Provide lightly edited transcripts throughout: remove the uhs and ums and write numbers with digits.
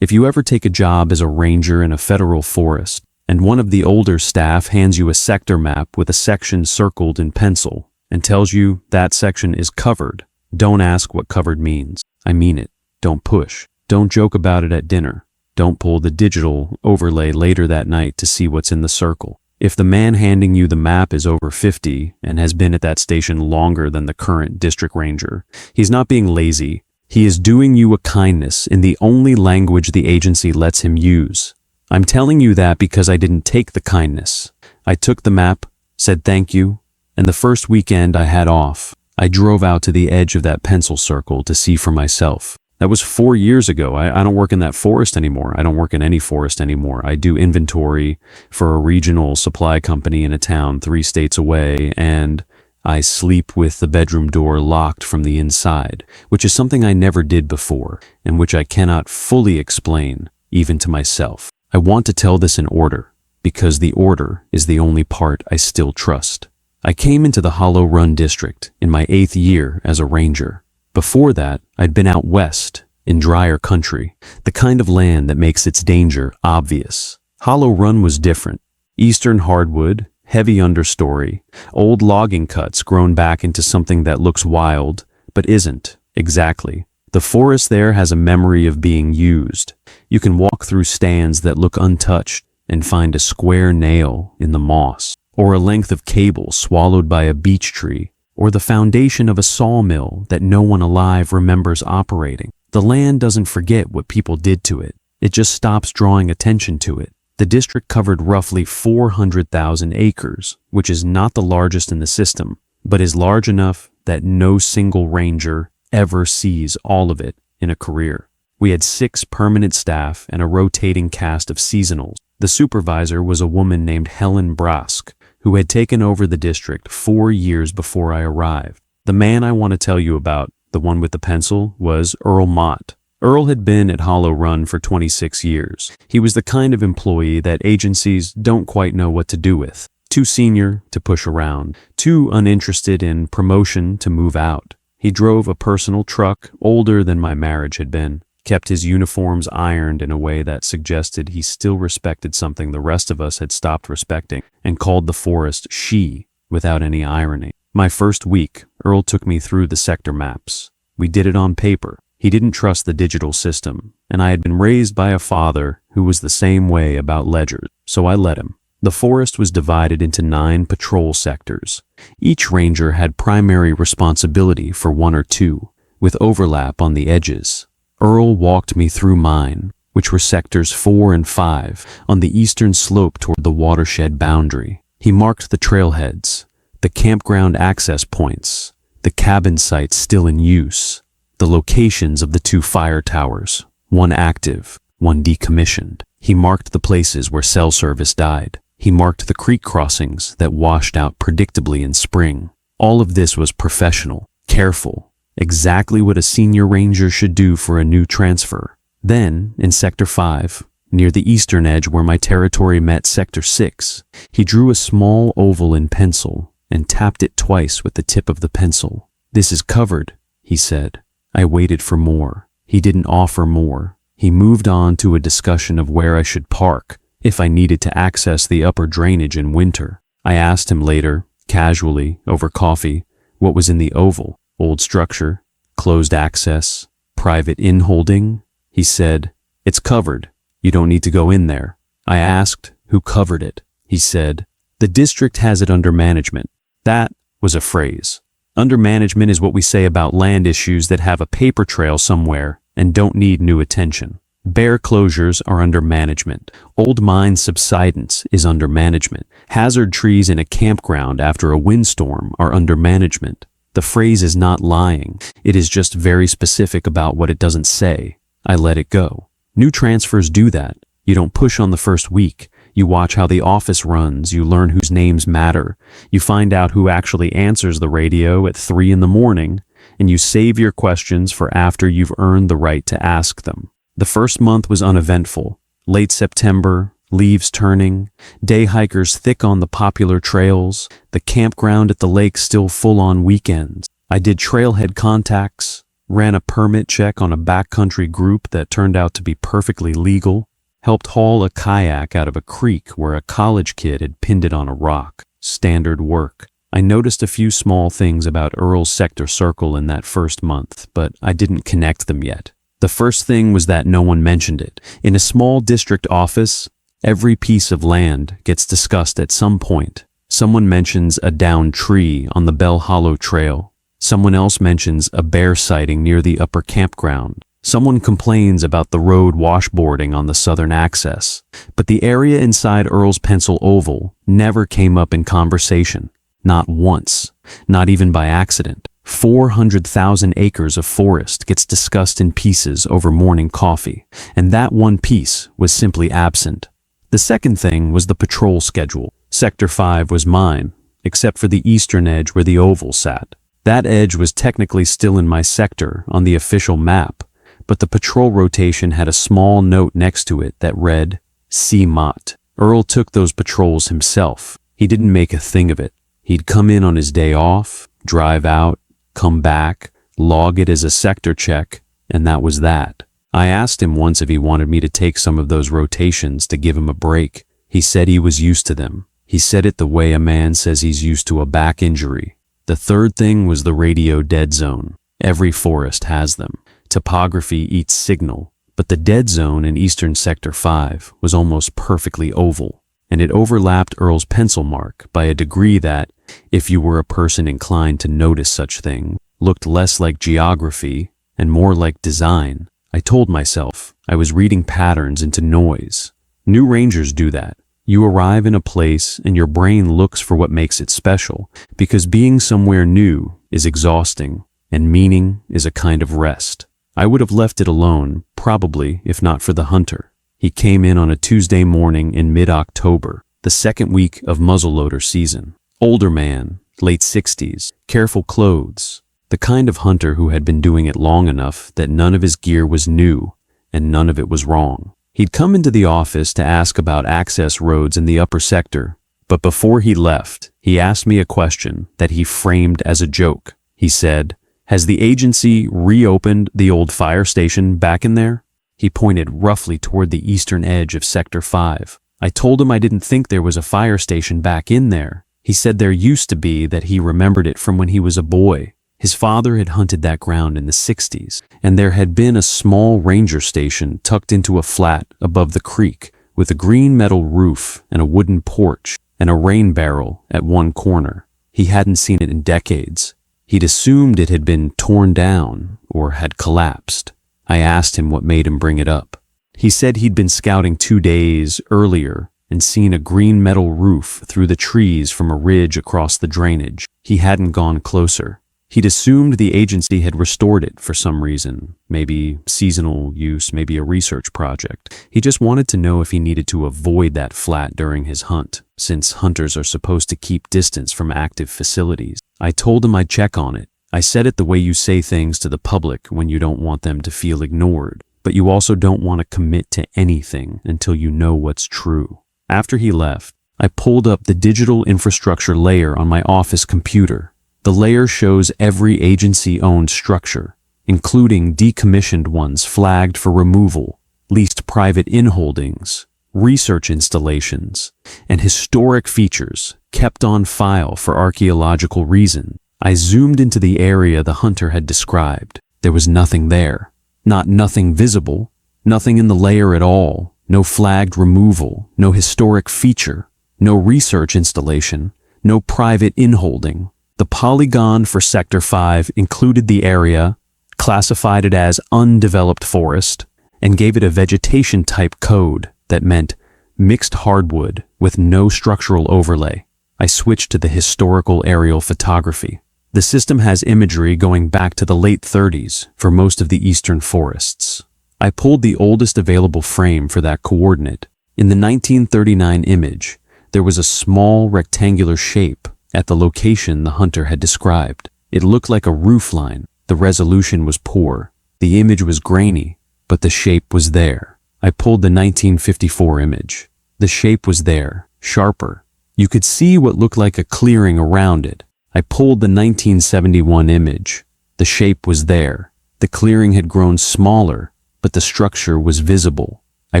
If you ever take a job as a ranger in a federal forest, and one of the older staff hands you a sector map with a section circled in pencil and tells you that section is covered, don't ask what covered means. I mean it. Don't push. Don't joke about it at dinner. Don't pull the digital overlay later that night to see what's in the circle. If the man handing you the map is over 50 and has been at that station longer than the current district ranger, he's not being lazy. He is doing you a kindness in the only language the agency lets him use. I'm telling you that because I didn't take the kindness. I took the map, said thank you, and the first weekend I had off, I drove out to the edge of that pencil circle to see for myself. That was 4 years ago. I don't work in that forest anymore. I don't work in any forest anymore. I do inventory for a regional supply company in a town 3 states away, and I sleep with the bedroom door locked from the inside, which is something I never did before, and which I cannot fully explain, even to myself. I want to tell this in order, because the order is the only part I still trust. I came into the Hollow Run district in my 8th year as a ranger. Before that, I'd been out west, in drier country, the kind of land that makes its danger obvious. Hollow Run was different. Eastern hardwood, heavy understory, old logging cuts grown back into something that looks wild, but isn't, exactly. The forest there has a memory of being used. You can walk through stands that look untouched and find a square nail in the moss, or a length of cable swallowed by a beech tree, or the foundation of a sawmill that no one alive remembers operating. The land doesn't forget what people did to it. It just stops drawing attention to it. The district covered roughly 400,000 acres, which is not the largest in the system, but is large enough that no single ranger ever sees all of it in a career. We had 6 permanent staff and a rotating cast of seasonals. The supervisor was a woman named Helen Brask, who had taken over the district 4 years before I arrived. The man I want to tell you about, the one with the pencil, was Earl Mott. Earl had been at Hollow Run for 26 years. He was the kind of employee that agencies don't quite know what to do with. Too senior to push around, too uninterested in promotion to move out. He drove a personal truck older than my marriage had been, kept his uniforms ironed in a way that suggested he still respected something the rest of us had stopped respecting, and called the forest she without any irony. My first week, Earl took me through the sector maps. We did it on paper. He didn't trust the digital system, and I had been raised by a father who was the same way about ledgers, so I let him. The forest was divided into 9 patrol sectors. Each ranger had primary responsibility for 1 or 2, with overlap on the edges. Earl walked me through mine, which were sectors 4 and 5, on the eastern slope toward the watershed boundary. He marked the trailheads, the campground access points, the cabin sites still in use, the locations of the 2 fire towers, one active, one decommissioned. He marked the places where cell service died. He marked the creek crossings that washed out predictably in spring. All of this was professional, careful, exactly what a senior ranger should do for a new transfer. Then, in Sector 5, near the eastern edge where my territory met Sector 6, he drew a small oval in pencil and tapped it twice with the tip of the pencil. "This is covered," he said. I waited for more. He didn't offer more. He moved on to a discussion of where I should park if I needed to access the upper drainage in winter. I asked him later, casually, over coffee, what was in the oval. Old structure, closed access, private in-holding. He said, "It's covered. You don't need to go in there." I asked who covered it. He said, "The district has it under management." That was a phrase. Under management is what we say about land issues that have a paper trail somewhere and don't need new attention. Bear closures are under management. Old mine subsidence is under management. Hazard trees in a campground after a windstorm are under management. The phrase is not lying. It is just very specific about what it doesn't say. I let it go. New transfers do that. You don't push on the first week. You watch how the office runs. You learn whose names matter. You find out who actually answers the radio at 3 in the morning, and you save your questions for after you've earned the right to ask them. The first month was uneventful. Late September, leaves turning, day hikers thick on the popular trails, the campground at the lake still full on weekends. I did trailhead contacts, ran a permit check on a backcountry group that turned out to be perfectly legal, helped haul a kayak out of a creek where a college kid had pinned it on a rock. Standard work. I noticed a few small things about Earl's sector circle in that first month, but I didn't connect them yet. The first thing was that no one mentioned it. In a small district office, every piece of land gets discussed at some point. Someone mentions a downed tree on the Bell Hollow Trail. Someone else mentions a bear sighting near the upper campground. Someone complains about the road washboarding on the southern access. But the area inside Earl's Pencil Oval never came up in conversation. Not once. Not even by accident. 400,000 acres of forest gets discussed in pieces over morning coffee, and that one piece was simply absent. The second thing was the patrol schedule. Sector 5 was mine, except for the eastern edge where the oval sat. That edge was technically still in my sector on the official map, but the patrol rotation had a small note next to it that read, C. Mott. Earl took those patrols himself. He didn't make a thing of it. He'd come in on his day off, drive out, come back, log it as a sector check, and that was that. I asked him once if he wanted me to take some of those rotations to give him a break. He said he was used to them. He said it the way a man says he's used to a back injury. The third thing was the radio dead zone. Every forest has them. Topography eats signal, but the dead zone in eastern sector 5 was almost perfectly oval, and it overlapped Earl's pencil mark by a degree that, if you were a person inclined to notice such things, looked less like geography and more like design. I told myself I was reading patterns into noise. New rangers do that. You arrive in a place and your brain looks for what makes it special, because being somewhere new is exhausting and meaning is a kind of rest. I would have left it alone, probably, if not for the hunter. He came in on a Tuesday morning in mid-October, the second week of muzzleloader season. Older man, late 60s, careful clothes, the kind of hunter who had been doing it long enough that none of his gear was new and none of it was wrong. He'd come into the office to ask about access roads in the upper sector, but before he left, he asked me a question that he framed as a joke. He said, "Has the agency reopened the old fire station back in there?" He pointed roughly toward the eastern edge of Sector 5. I told him I didn't think there was a fire station back in there. He said there used to be, that he remembered it from when he was a boy. His father had hunted that ground in the 60s, and there had been a small ranger station tucked into a flat above the creek with a green metal roof and a wooden porch and a rain barrel at one corner. He hadn't seen it in decades. He'd assumed it had been torn down or had collapsed. I asked him what made him bring it up. He said he'd been scouting 2 days earlier and seen a green metal roof through the trees from a ridge across the drainage. He hadn't gone closer. He'd assumed the agency had restored it for some reason, maybe seasonal use, maybe a research project. He just wanted to know if he needed to avoid that flat during his hunt, since hunters are supposed to keep distance from active facilities. I told him I'd check on it. I said it the way you say things to the public when you don't want them to feel ignored, but you also don't want to commit to anything until you know what's true. After he left, I pulled up the digital infrastructure layer on my office computer. The layer shows every agency-owned structure, including decommissioned ones flagged for removal, leased private inholdings, research installations, and historic features kept on file for archaeological reasons. I zoomed into the area the hunter had described. There was nothing there. Not nothing visible, nothing in the layer at all, no flagged removal, no historic feature, no research installation, no private inholding. The polygon for Sector 5 included the area, classified it as undeveloped forest, and gave it a vegetation type code that meant mixed hardwood with no structural overlay. I switched to the historical aerial photography. The system has imagery going back to the late 30s for most of the eastern forests. I pulled the oldest available frame for that coordinate. In the 1939 image, there was a small rectangular shape at the location the hunter had described. It looked like a roofline. The resolution was poor. The image was grainy, but the shape was there. I pulled the 1954 image. The shape was there, sharper. You could see what looked like a clearing around it. I pulled the 1971 image. The shape was there, The clearing had grown smaller, but the structure was visible. I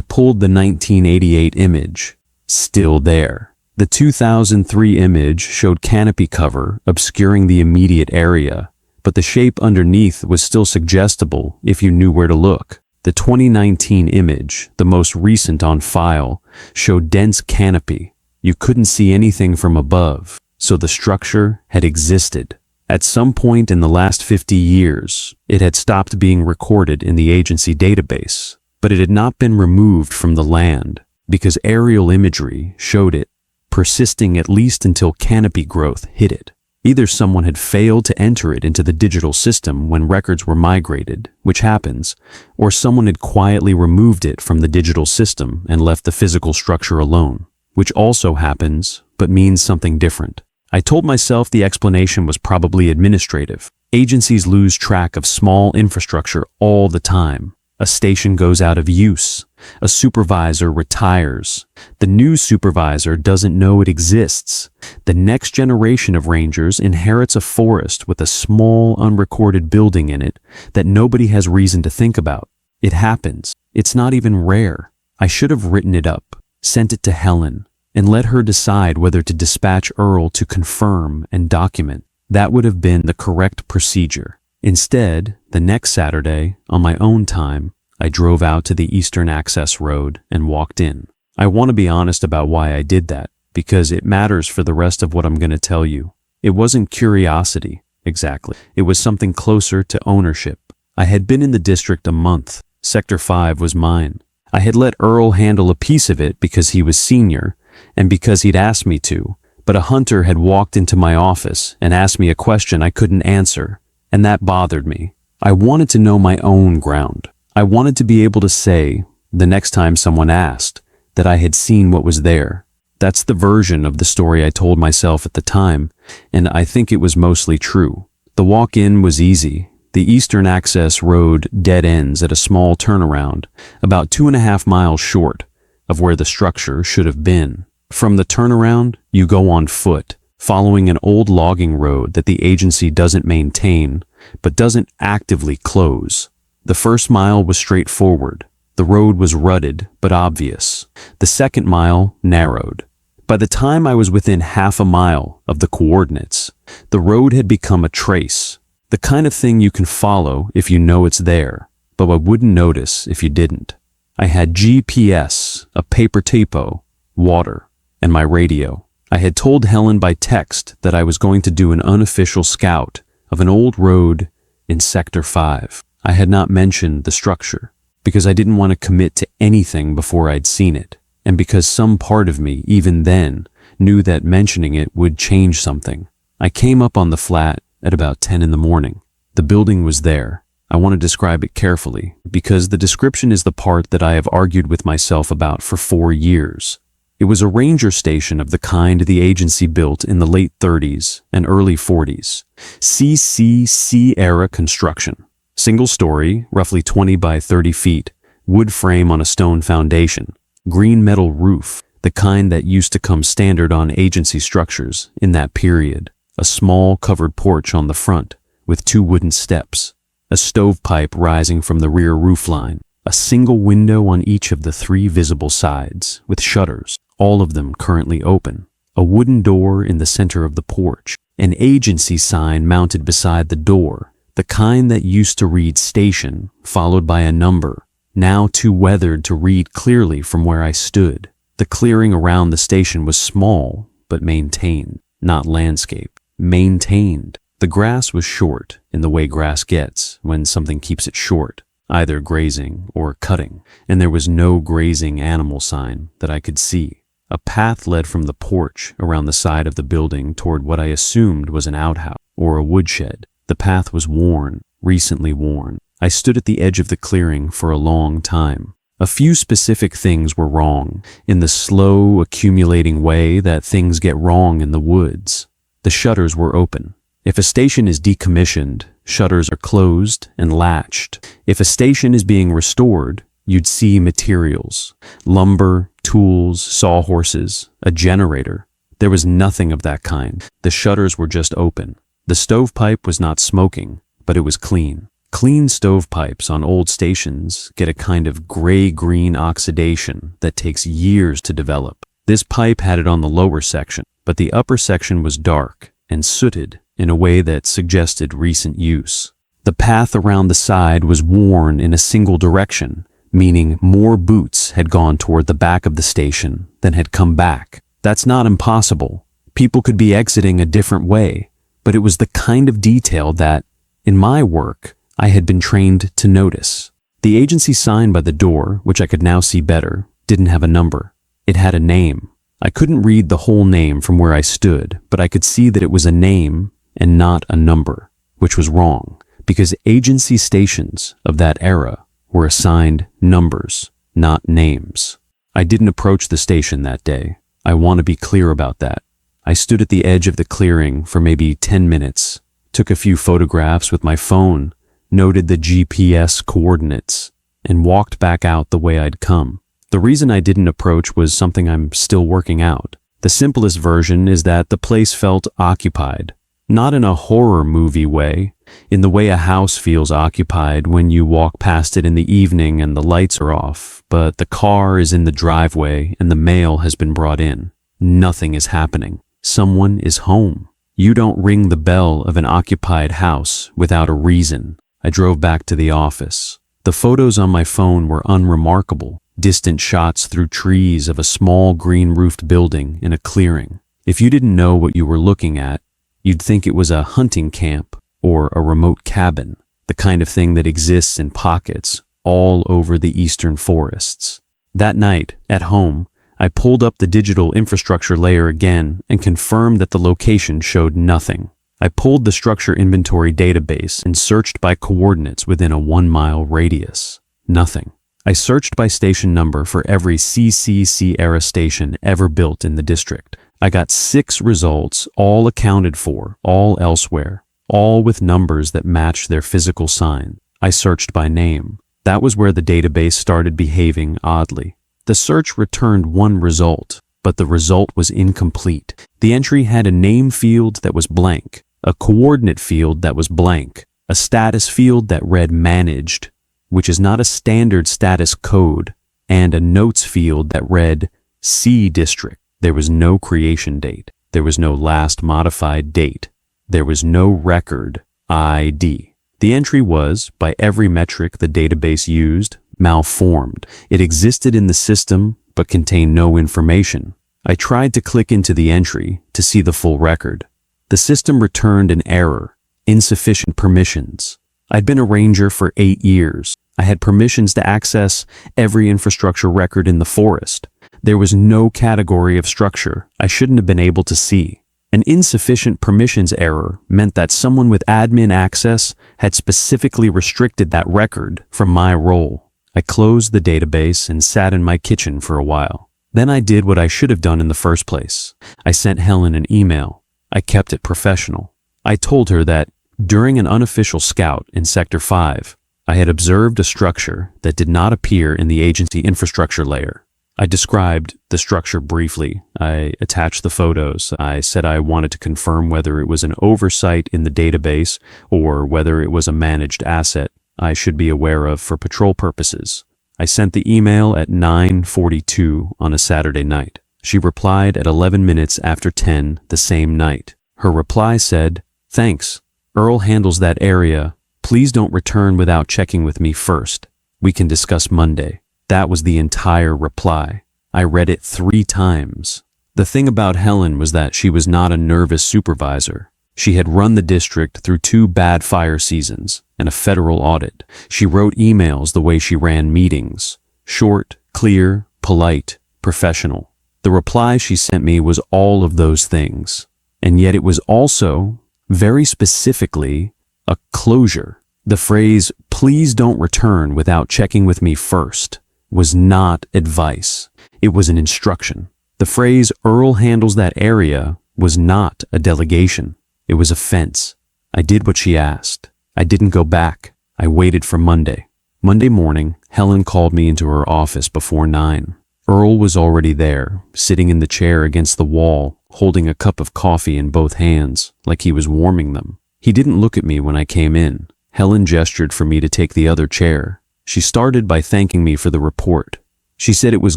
pulled the 1988 image. Still there. The 2003 image showed canopy cover obscuring the immediate area, but the shape underneath was still suggestible if you knew where to look. The 2019 image, the most recent on file, showed dense canopy. You couldn't see anything from above, so the structure had existed. At some point in the last 50 years, it had stopped being recorded in the agency database, but it had not been removed from the land because aerial imagery showed it, persisting at least until canopy growth hit it. Either someone had failed to enter it into the digital system when records were migrated, which happens, or someone had quietly removed it from the digital system and left the physical structure alone, which also happens, but means something different. I told myself the explanation was probably administrative. Agencies lose track of small infrastructure all the time. A station goes out of use. A supervisor retires. The new supervisor doesn't know it exists. The next generation of rangers inherits a forest with a small, unrecorded building in it that nobody has reason to think about. It happens. It's not even rare. I should have written it up, sent it to Helen, and let her decide whether to dispatch Earl to confirm and document. That would have been the correct procedure. Instead, the next Saturday, on my own time, I drove out to the Eastern Access Road and walked in. I want to be honest about why I did that, because it matters for the rest of what I'm going to tell you. It wasn't curiosity, exactly. It was something closer to ownership. I had been in the district a month. Sector 5 was mine. I had let Earl handle a piece of it because he was senior, and because he'd asked me to, but a hunter had walked into my office and asked me a question I couldn't answer, and that bothered me. I wanted to know my own ground. I wanted to be able to say, the next time someone asked, that I had seen what was there. That's the version of the story I told myself at the time, and I think it was mostly true. The walk-in was easy. The Eastern Access Road dead ends at a small turnaround, about 2.5 miles short of where the structure should have been. From the turnaround, you go on foot, following an old logging road that the agency doesn't maintain, but doesn't actively close. The first mile was straightforward. The road was rutted, but obvious. The second mile narrowed. By the time I was within half a mile of the coordinates, the road had become a trace, the kind of thing you can follow if you know it's there, but I wouldn't notice if you didn't. I had GPS, a paper tapo, water, and my radio. I had told Helen by text that I was going to do an unofficial scout of an old road in Sector 5. I had not mentioned the structure because I didn't want to commit to anything before I'd seen it, and because some part of me, even then, knew that mentioning it would change something. I came up on the flat at about 10 in the morning. The building was there. I want to describe it carefully because the description is the part that I have argued with myself about for 4 years. It was a ranger station of the kind the agency built in the late 30s and early 40s. CCC-era construction. Single story, roughly 20 by 30 feet, wood frame on a stone foundation, green metal roof, the kind that used to come standard on agency structures in that period, a small covered porch on the front with 2 wooden steps, a stovepipe rising from the rear roofline, a single window on each of the 3 visible sides with shutters, all of them currently open, a wooden door in the center of the porch, an agency sign mounted beside the door, the kind that used to read station, followed by a number, now too weathered to read clearly from where I stood. The clearing around the station was small, but maintained, not landscape. Maintained. The grass was short, in the way grass gets when something keeps it short, either grazing or cutting, and there was no grazing animal sign that I could see. A path led from the porch around the side of the building toward what I assumed was an outhouse or a woodshed. The path was worn, recently worn. I stood at the edge of the clearing for a long time. A few specific things were wrong, in the slow, accumulating way that things get wrong in the woods. The shutters were open. If a station is decommissioned, shutters are closed and latched. If a station is being restored, you'd see materials, lumber, tools, sawhorses, a generator. There was nothing of that kind. The shutters were just open. The stovepipe was not smoking, but it was clean. Clean stovepipes on old stations get a kind of gray-green oxidation that takes years to develop. This pipe had it on the lower section, but the upper section was dark and sooted in a way that suggested recent use. The path around the side was worn in a single direction, meaning more boots had gone toward the back of the station than had come back. That's not impossible. People could be exiting a different way, but it was the kind of detail that, in my work, I had been trained to notice. The agency sign by the door, which I could now see better, didn't have a number. It had a name. I couldn't read the whole name from where I stood, but I could see that it was a name and not a number, which was wrong, because agency stations of that era were assigned numbers, not names. I didn't approach the station that day. I want to be clear about that. I stood at the edge of the clearing for maybe 10 minutes, took a few photographs with my phone, noted the GPS coordinates, and walked back out the way I'd come. The reason I didn't approach was something I'm still working out. The simplest version is that the place felt occupied. Not in a horror movie way, in the way a house feels occupied when you walk past it in the evening and the lights are off, but the car is in the driveway and the mail has been brought in. Nothing is happening. Someone is home. You don't ring the bell of an occupied house without a reason. I drove back to the office. The photos on my phone were unremarkable, distant shots through trees of a small green-roofed building in a clearing. If you didn't know what you were looking at, you'd think it was a hunting camp or a remote cabin, the kind of thing that exists in pockets all over the eastern forests. That night, at home, I pulled up the digital infrastructure layer again and confirmed that the location showed nothing. I pulled the structure inventory database and searched by coordinates within a 1-mile radius. Nothing. I searched by station number for every CCC-era station ever built in the district. I got 6 results, all accounted for, all elsewhere, all with numbers that matched their physical sign. I searched by name. That was where the database started behaving oddly. The search returned 1 result, but the result was incomplete. The entry had a name field that was blank, a coordinate field that was blank, a status field that read managed, which is not a standard status code, and a notes field that read C district. There was no creation date. There was no last modified date. There was no record ID. The entry was, by every metric the database used, malformed. It existed in the system, but contained no information. I tried to click into the entry to see the full record. The system returned an error, insufficient permissions. I'd been a ranger for 8 years. I had permissions to access every infrastructure record in the forest. There was no category of structure I shouldn't have been able to see. An insufficient permissions error meant that someone with admin access had specifically restricted that record from my role. I closed the database and sat in my kitchen for a while. Then I did what I should have done in the first place. I sent Helen an email. I kept it professional. I told her that during an unofficial scout in Sector 5, I had observed a structure that did not appear in the agency infrastructure layer. I described the structure briefly. I attached the photos. I said I wanted to confirm whether it was an oversight in the database or whether it was a managed asset I should be aware of for patrol purposes. I sent the email at 9:42 on a Saturday night. She replied at 11 minutes after 10 the same night. Her reply said, "Thanks. Earl handles that area. Please don't return without checking with me first. We can discuss Monday." That was the entire reply. I read it 3 times. The thing about Helen was that she was not a nervous supervisor. She had run the district through 2 bad fire seasons and a federal audit. She wrote emails the way she ran meetings. Short, clear, polite, professional. The reply she sent me was all of those things. And yet it was also, very specifically, a closure. The phrase, "Please don't return without checking with me first," was not advice. It was an instruction. The phrase, "Earl handles that area," was not a delegation. It was a fence. I did what she asked. I didn't go back. I waited for Monday. Monday morning, Helen called me into her office before 9. Earl was already there, sitting in the chair against the wall, holding a cup of coffee in both hands, like he was warming them. He didn't look at me when I came in. Helen gestured for me to take the other chair. She started by thanking me for the report. She said it was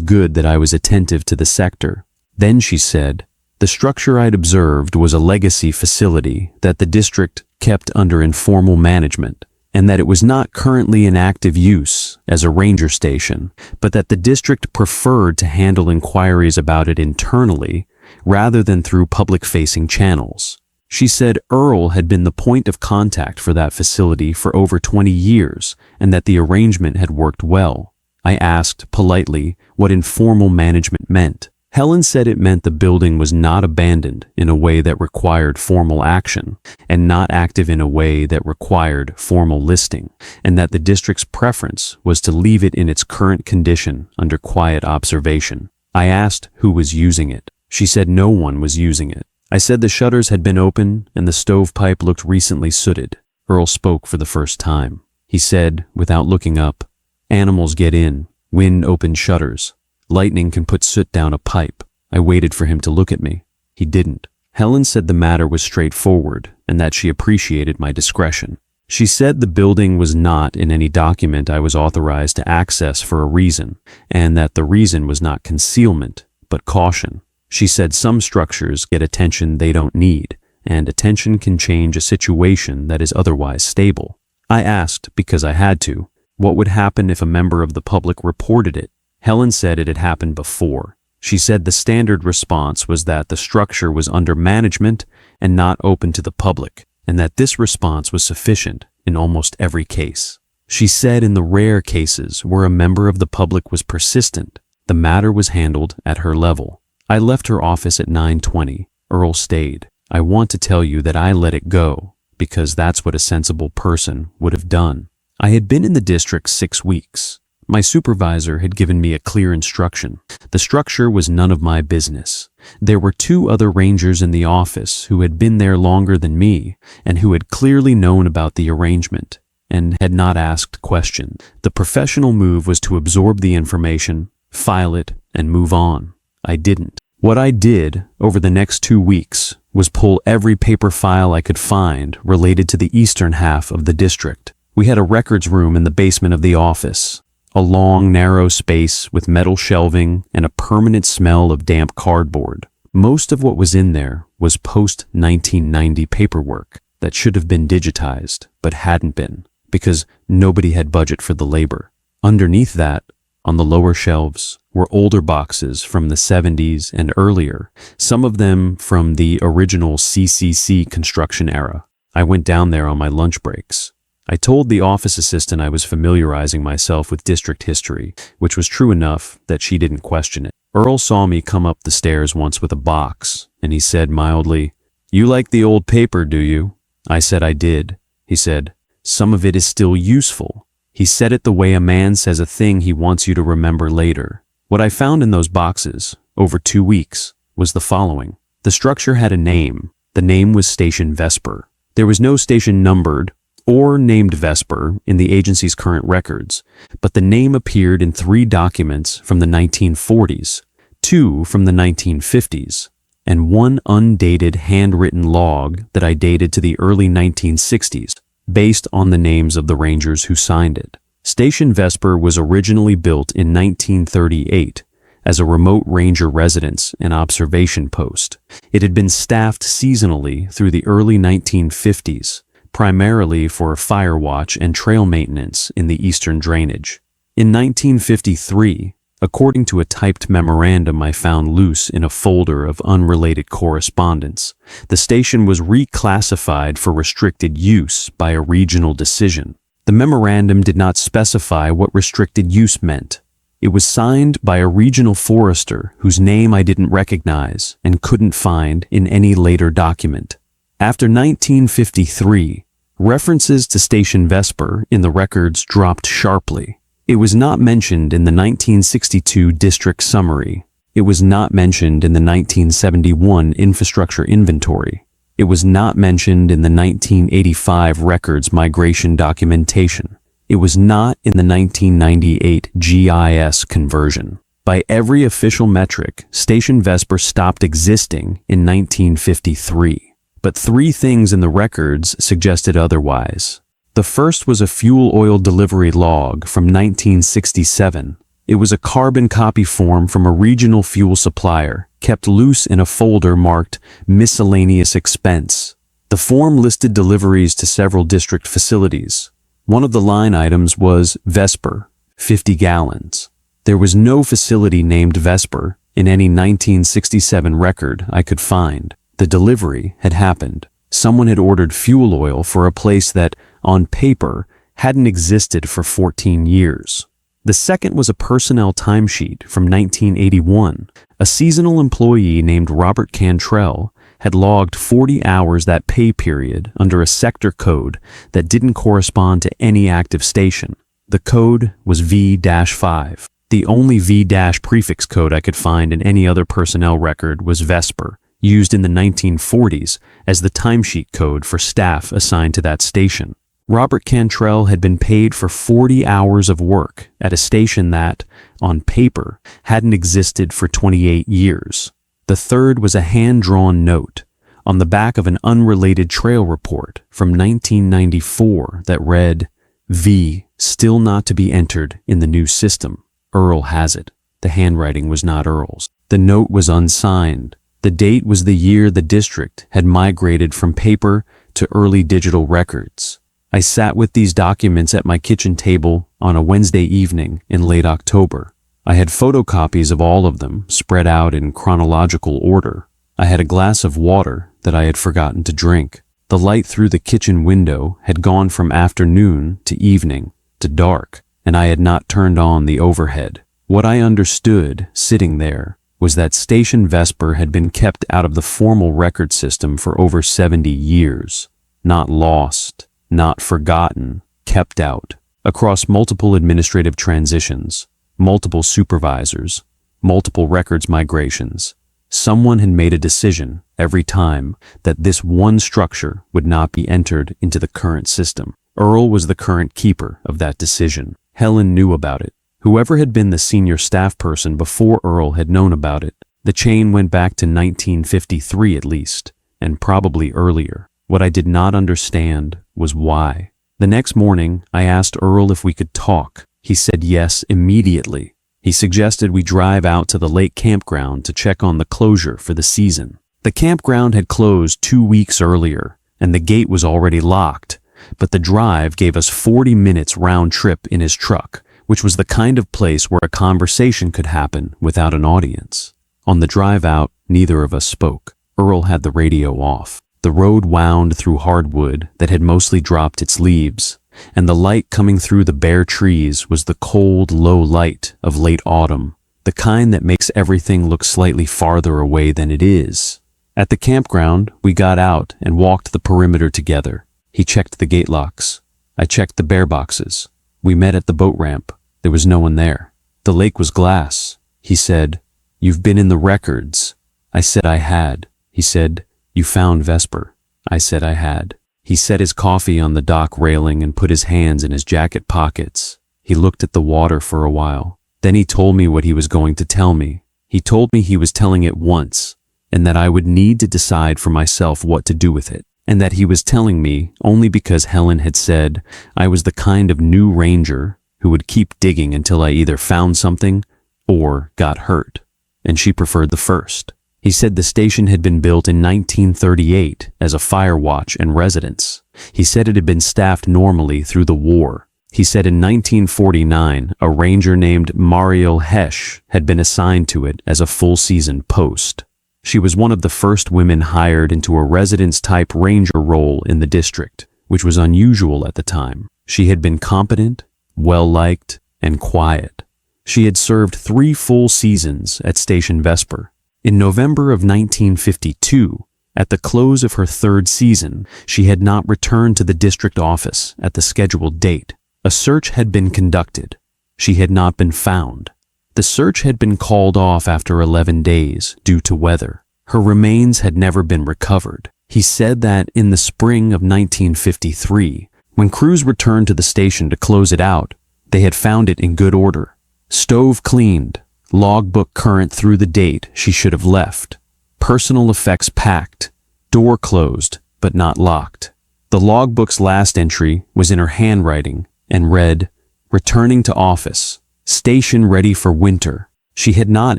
good that I was attentive to the sector. Then she said, the structure I'd observed was a legacy facility that the district kept under informal management, and that it was not currently in active use as a ranger station, but that the district preferred to handle inquiries about it internally rather than through public-facing channels. She said Earl had been the point of contact for that facility for over 20 years and that the arrangement had worked well. I asked politely what informal management meant. Helen said it meant the building was not abandoned in a way that required formal action and not active in a way that required formal listing, and that the district's preference was to leave it in its current condition under quiet observation. I asked who was using it. She said no one was using it. I said the shutters had been open and the stovepipe looked recently sooted. Earl spoke for the first time. He said, without looking up, animals get in, wind opens shutters. Lightning can put soot down a pipe. I waited for him to look at me. He didn't. Helen said the matter was straightforward and that she appreciated my discretion. She said the building was not in any document I was authorized to access for a reason, and that the reason was not concealment, but caution. She said some structures get attention they don't need, and attention can change a situation that is otherwise stable. I asked, because I had to, what would happen if a member of the public reported it. Helen said it had happened before. She said the standard response was that the structure was under management and not open to the public, and that this response was sufficient in almost every case. She said in the rare cases where a member of the public was persistent, the matter was handled at her level. I left her office at 9:20. Earl stayed. I want to tell you that I let it go, because that's what a sensible person would have done. I had been in the district 6 weeks. My supervisor had given me a clear instruction. The structure was none of my business. There were 2 other rangers in the office who had been there longer than me and who had clearly known about the arrangement and had not asked questions. The professional move was to absorb the information, file it, and move on. I didn't. What I did over the next 2 weeks was pull every paper file I could find related to the eastern half of the district. We had a records room in the basement of the office. A long, narrow space with metal shelving and a permanent smell of damp cardboard. Most of what was in there was post-1990 paperwork that should have been digitized, but hadn't been, because nobody had budget for the labor. Underneath that, on the lower shelves, were older boxes from the 70s and earlier, some of them from the original CCC construction era. I went down there on my lunch breaks. I told the office assistant I was familiarizing myself with district history, which was true enough that she didn't question it. Earl saw me come up the stairs once with a box, and he said mildly, "You like the old paper, do you?" I said I did. He said, "Some of it is still useful." He said it the way a man says a thing he wants you to remember later. What I found in those boxes, over 2 weeks, was the following. The structure had a name. The name was Station Vesper. There was no station numbered or named Vesper in the agency's current records, but the name appeared in 3 documents from the 1940s, 2 from the 1950s, and 1 undated handwritten log that I dated to the early 1960s, based on the names of the rangers who signed it. Station Vesper was originally built in 1938 as a remote ranger residence and observation post. It had been staffed seasonally through the early 1950s, primarily for fire watch and trail maintenance in the eastern drainage. In 1953, according to a typed memorandum I found loose in a folder of unrelated correspondence, the station was reclassified for restricted use by a regional decision. The memorandum did not specify what restricted use meant. It was signed by a regional forester whose name I didn't recognize and couldn't find in any later document. After 1953, references to Station Vesper in the records dropped sharply. It was not mentioned in the 1962 district summary. It was not mentioned in the 1971 infrastructure inventory. It was not mentioned in the 1985 records migration documentation. It was not in the 1998 GIS conversion. By every official metric, Station Vesper stopped existing in 1953. But 3 things in the records suggested otherwise. The first was a fuel oil delivery log from 1967. It was a carbon copy form from a regional fuel supplier, kept loose in a folder marked Miscellaneous Expense. The form listed deliveries to several district facilities. One of the line items was Vesper, 50 gallons. There was no facility named Vesper in any 1967 record I could find. The delivery had happened. Someone had ordered fuel oil for a place that, on paper, hadn't existed for 14 years. The second was a personnel timesheet from 1981. A seasonal employee named Robert Cantrell had logged 40 hours that pay period under a sector code that didn't correspond to any active station. The code was V-5. The only V- prefix code I could find in any other personnel record was Vesper, used in the 1940s as the timesheet code for staff assigned to that station. Robert Cantrell had been paid for 40 hours of work at a station that, on paper, hadn't existed for 28 years. The third was a hand-drawn note on the back of an unrelated trail report from 1994 that read, V, still not to be entered in the new system. Earl has it. The handwriting was not Earl's. The note was unsigned. The date was the year the district had migrated from paper to early digital records. I sat with these documents at my kitchen table on a Wednesday evening in late October. I had photocopies of all of them spread out in chronological order. I had a glass of water that I had forgotten to drink. The light through the kitchen window had gone from afternoon to evening to dark, and I had not turned on the overhead. What I understood, sitting there, was that Station Vesper had been kept out of the formal record system for over 70 years. Not lost, not forgotten, kept out. Across multiple administrative transitions, multiple supervisors, multiple records migrations, someone had made a decision every time that this one structure would not be entered into the current system. Earl was the current keeper of that decision. Helen knew about it. Whoever had been the senior staff person before Earl had known about it. The chain went back to 1953 at least, and probably earlier. What I did not understand was why. The next morning, I asked Earl if we could talk. He said yes immediately. He suggested we drive out to the lake campground to check on the closure for the season. The campground had closed 2 weeks earlier, and the gate was already locked, but the drive gave us 40 minutes round trip in his truck, which was the kind of place where a conversation could happen without an audience. On the drive out, neither of us spoke. Earl had the radio off. The road wound through hardwood that had mostly dropped its leaves, and the light coming through the bare trees was the cold, low light of late autumn, the kind that makes everything look slightly farther away than it is. At the campground, we got out and walked the perimeter together. He checked the gate locks. I checked the bear boxes. We met at the boat ramp. There was no one there. The lake was glass. He said, "You've been in the records." I said I had. He said, "You found Vesper." I said I had. He set his coffee on the dock railing and put his hands in his jacket pockets. He looked at the water for a while. Then he told me what he was going to tell me. He told me he was telling it once, and that I would need to decide for myself what to do with it, and that he was telling me only because Helen had said I was the kind of new ranger who would keep digging until I either found something or got hurt, and she preferred the first. He said the station had been built in 1938 as a fire watch and residence. He said it had been staffed normally through the war. He said in 1949, a ranger named Mariel Hesch had been assigned to it as a full-season post. She was one of the first women hired into a residence-type ranger role in the district, which was unusual at the time. She had been competent, well-liked, and quiet. She had served 3 full seasons at Station Vesper. In November of 1952, at the close of her 3rd season, she had not returned to the district office at the scheduled date. A search had been conducted. She had not been found. The search had been called off after 11 days due to weather. Her remains had never been recovered. He said that in the spring of 1953, when crews returned to the station to close it out, they had found it in good order. Stove cleaned, logbook current through the date she should have left, personal effects packed, door closed but not locked. The logbook's last entry was in her handwriting and read, "Returning to office. Station ready for winter." She had not,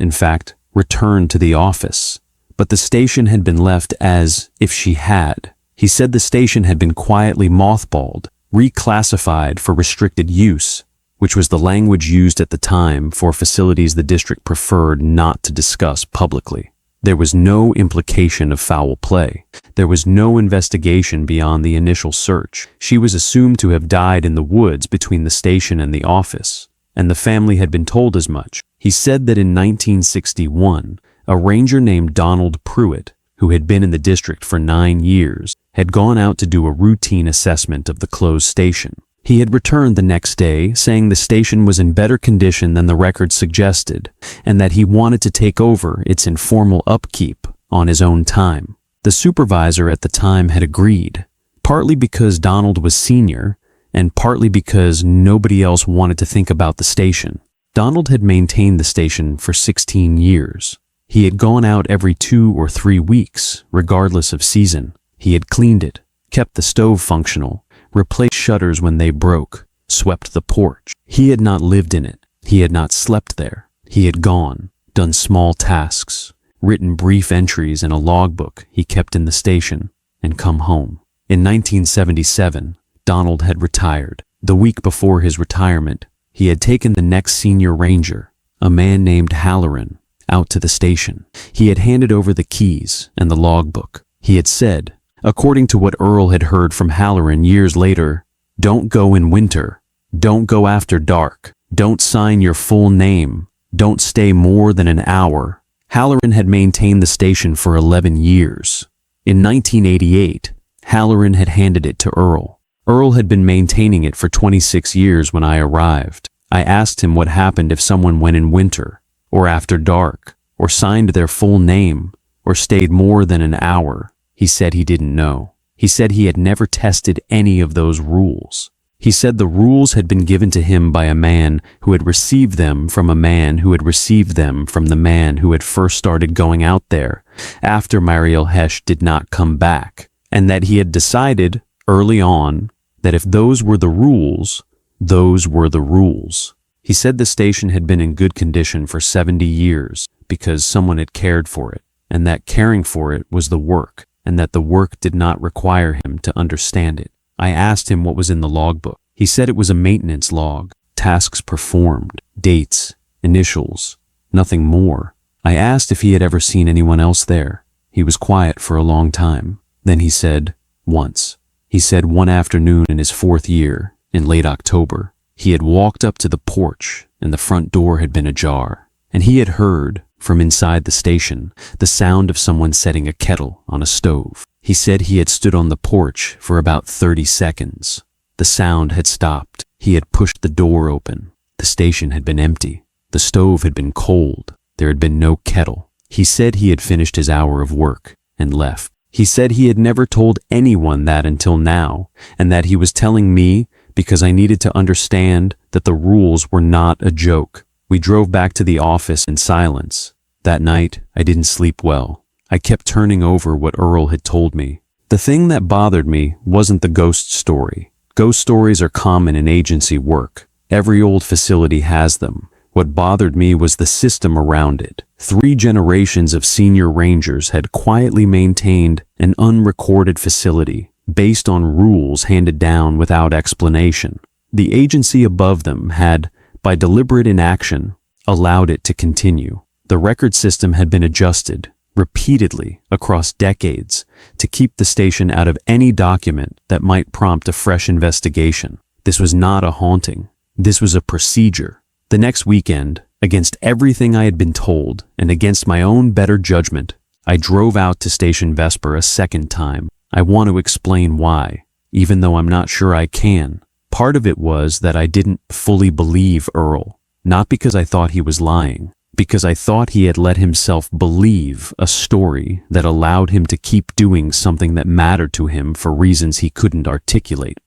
in fact, returned to the office, but the station had been left as if she had. He said the station had been quietly mothballed, reclassified for restricted use, which was the language used at the time for facilities the district preferred not to discuss publicly. There was no implication of foul play. There was no investigation beyond the initial search. She was assumed to have died in the woods between the station and the office, and the family had been told as much. He said that in 1961, a ranger named Donald Pruitt, who had been in the district for 9 years, had gone out to do a routine assessment of the closed station. He had returned the next day saying the station was in better condition than the record suggested, and that he wanted to take over its informal upkeep on his own time. The supervisor at the time had agreed, partly because Donald was senior, and partly because nobody else wanted to think about the station. Donald had maintained the station for 16 years. He had gone out every 2 or 3 weeks, regardless of season. He had cleaned it, kept the stove functional, replaced shutters when they broke, swept the porch. He had not lived in it. He had not slept there. He had gone, done small tasks, written brief entries in a logbook he kept in the station, and come home. In 1977, Donald had retired. The week before his retirement, he had taken the next senior ranger, a man named Halloran, out to the station. He had handed over the keys and the logbook. He had said, according to what Earl had heard from Halloran years later, "Don't go in winter. Don't go after dark. Don't sign your full name. Don't stay more than an hour." Halloran had maintained the station for 11 years. In 1988, Halloran had handed it to Earl. Earl had been maintaining it for 26 years when I arrived. I asked him what happened if someone went in winter, or after dark, or signed their full name, or stayed more than an hour. He said he didn't know. He said he had never tested any of those rules. He said the rules had been given to him by a man who had received them from a man who had received them from the man who had first started going out there after Mariel Hesh did not come back, and that he had decided early on that if those were the rules, those were the rules. He said the station had been in good condition for 70 years because someone had cared for it, and that caring for it was the work, and that the work did not require him to understand it. I asked him what was in the logbook. He said it was a maintenance log, tasks performed, dates, initials, nothing more. I asked if he had ever seen anyone else there. He was quiet for a long time. Then he said, once. He said one afternoon in his 4th year, in late October, he had walked up to the porch and the front door had been ajar, and he had heard, from inside the station, the sound of someone setting a kettle on a stove. He said he had stood on the porch for about 30 seconds. The sound had stopped. He had pushed the door open. The station had been empty. The stove had been cold. There had been no kettle. He said he had finished his hour of work and left. He said he had never told anyone that until now, and that he was telling me because I needed to understand that the rules were not a joke. We drove back to the office in silence. That night, I didn't sleep well. I kept turning over what Earl had told me. The thing that bothered me wasn't the ghost story. Ghost stories are common in agency work. Every old facility has them. What bothered me was the system around it. 3 generations of senior rangers had quietly maintained an unrecorded facility based on rules handed down without explanation. The agency above them had, by deliberate inaction, allowed it to continue. The record system had been adjusted repeatedly across decades to keep the station out of any document that might prompt a fresh investigation. This was not a haunting. This was a procedure. The next weekend, against everything I had been told and against my own better judgment, I drove out to Station Vesper a second time. I want to explain why, even though I'm not sure I can. Part of it was that I didn't fully believe Earl, not because I thought he was lying, because I thought he had let himself believe a story that allowed him to keep doing something that mattered to him for reasons he couldn't articulate.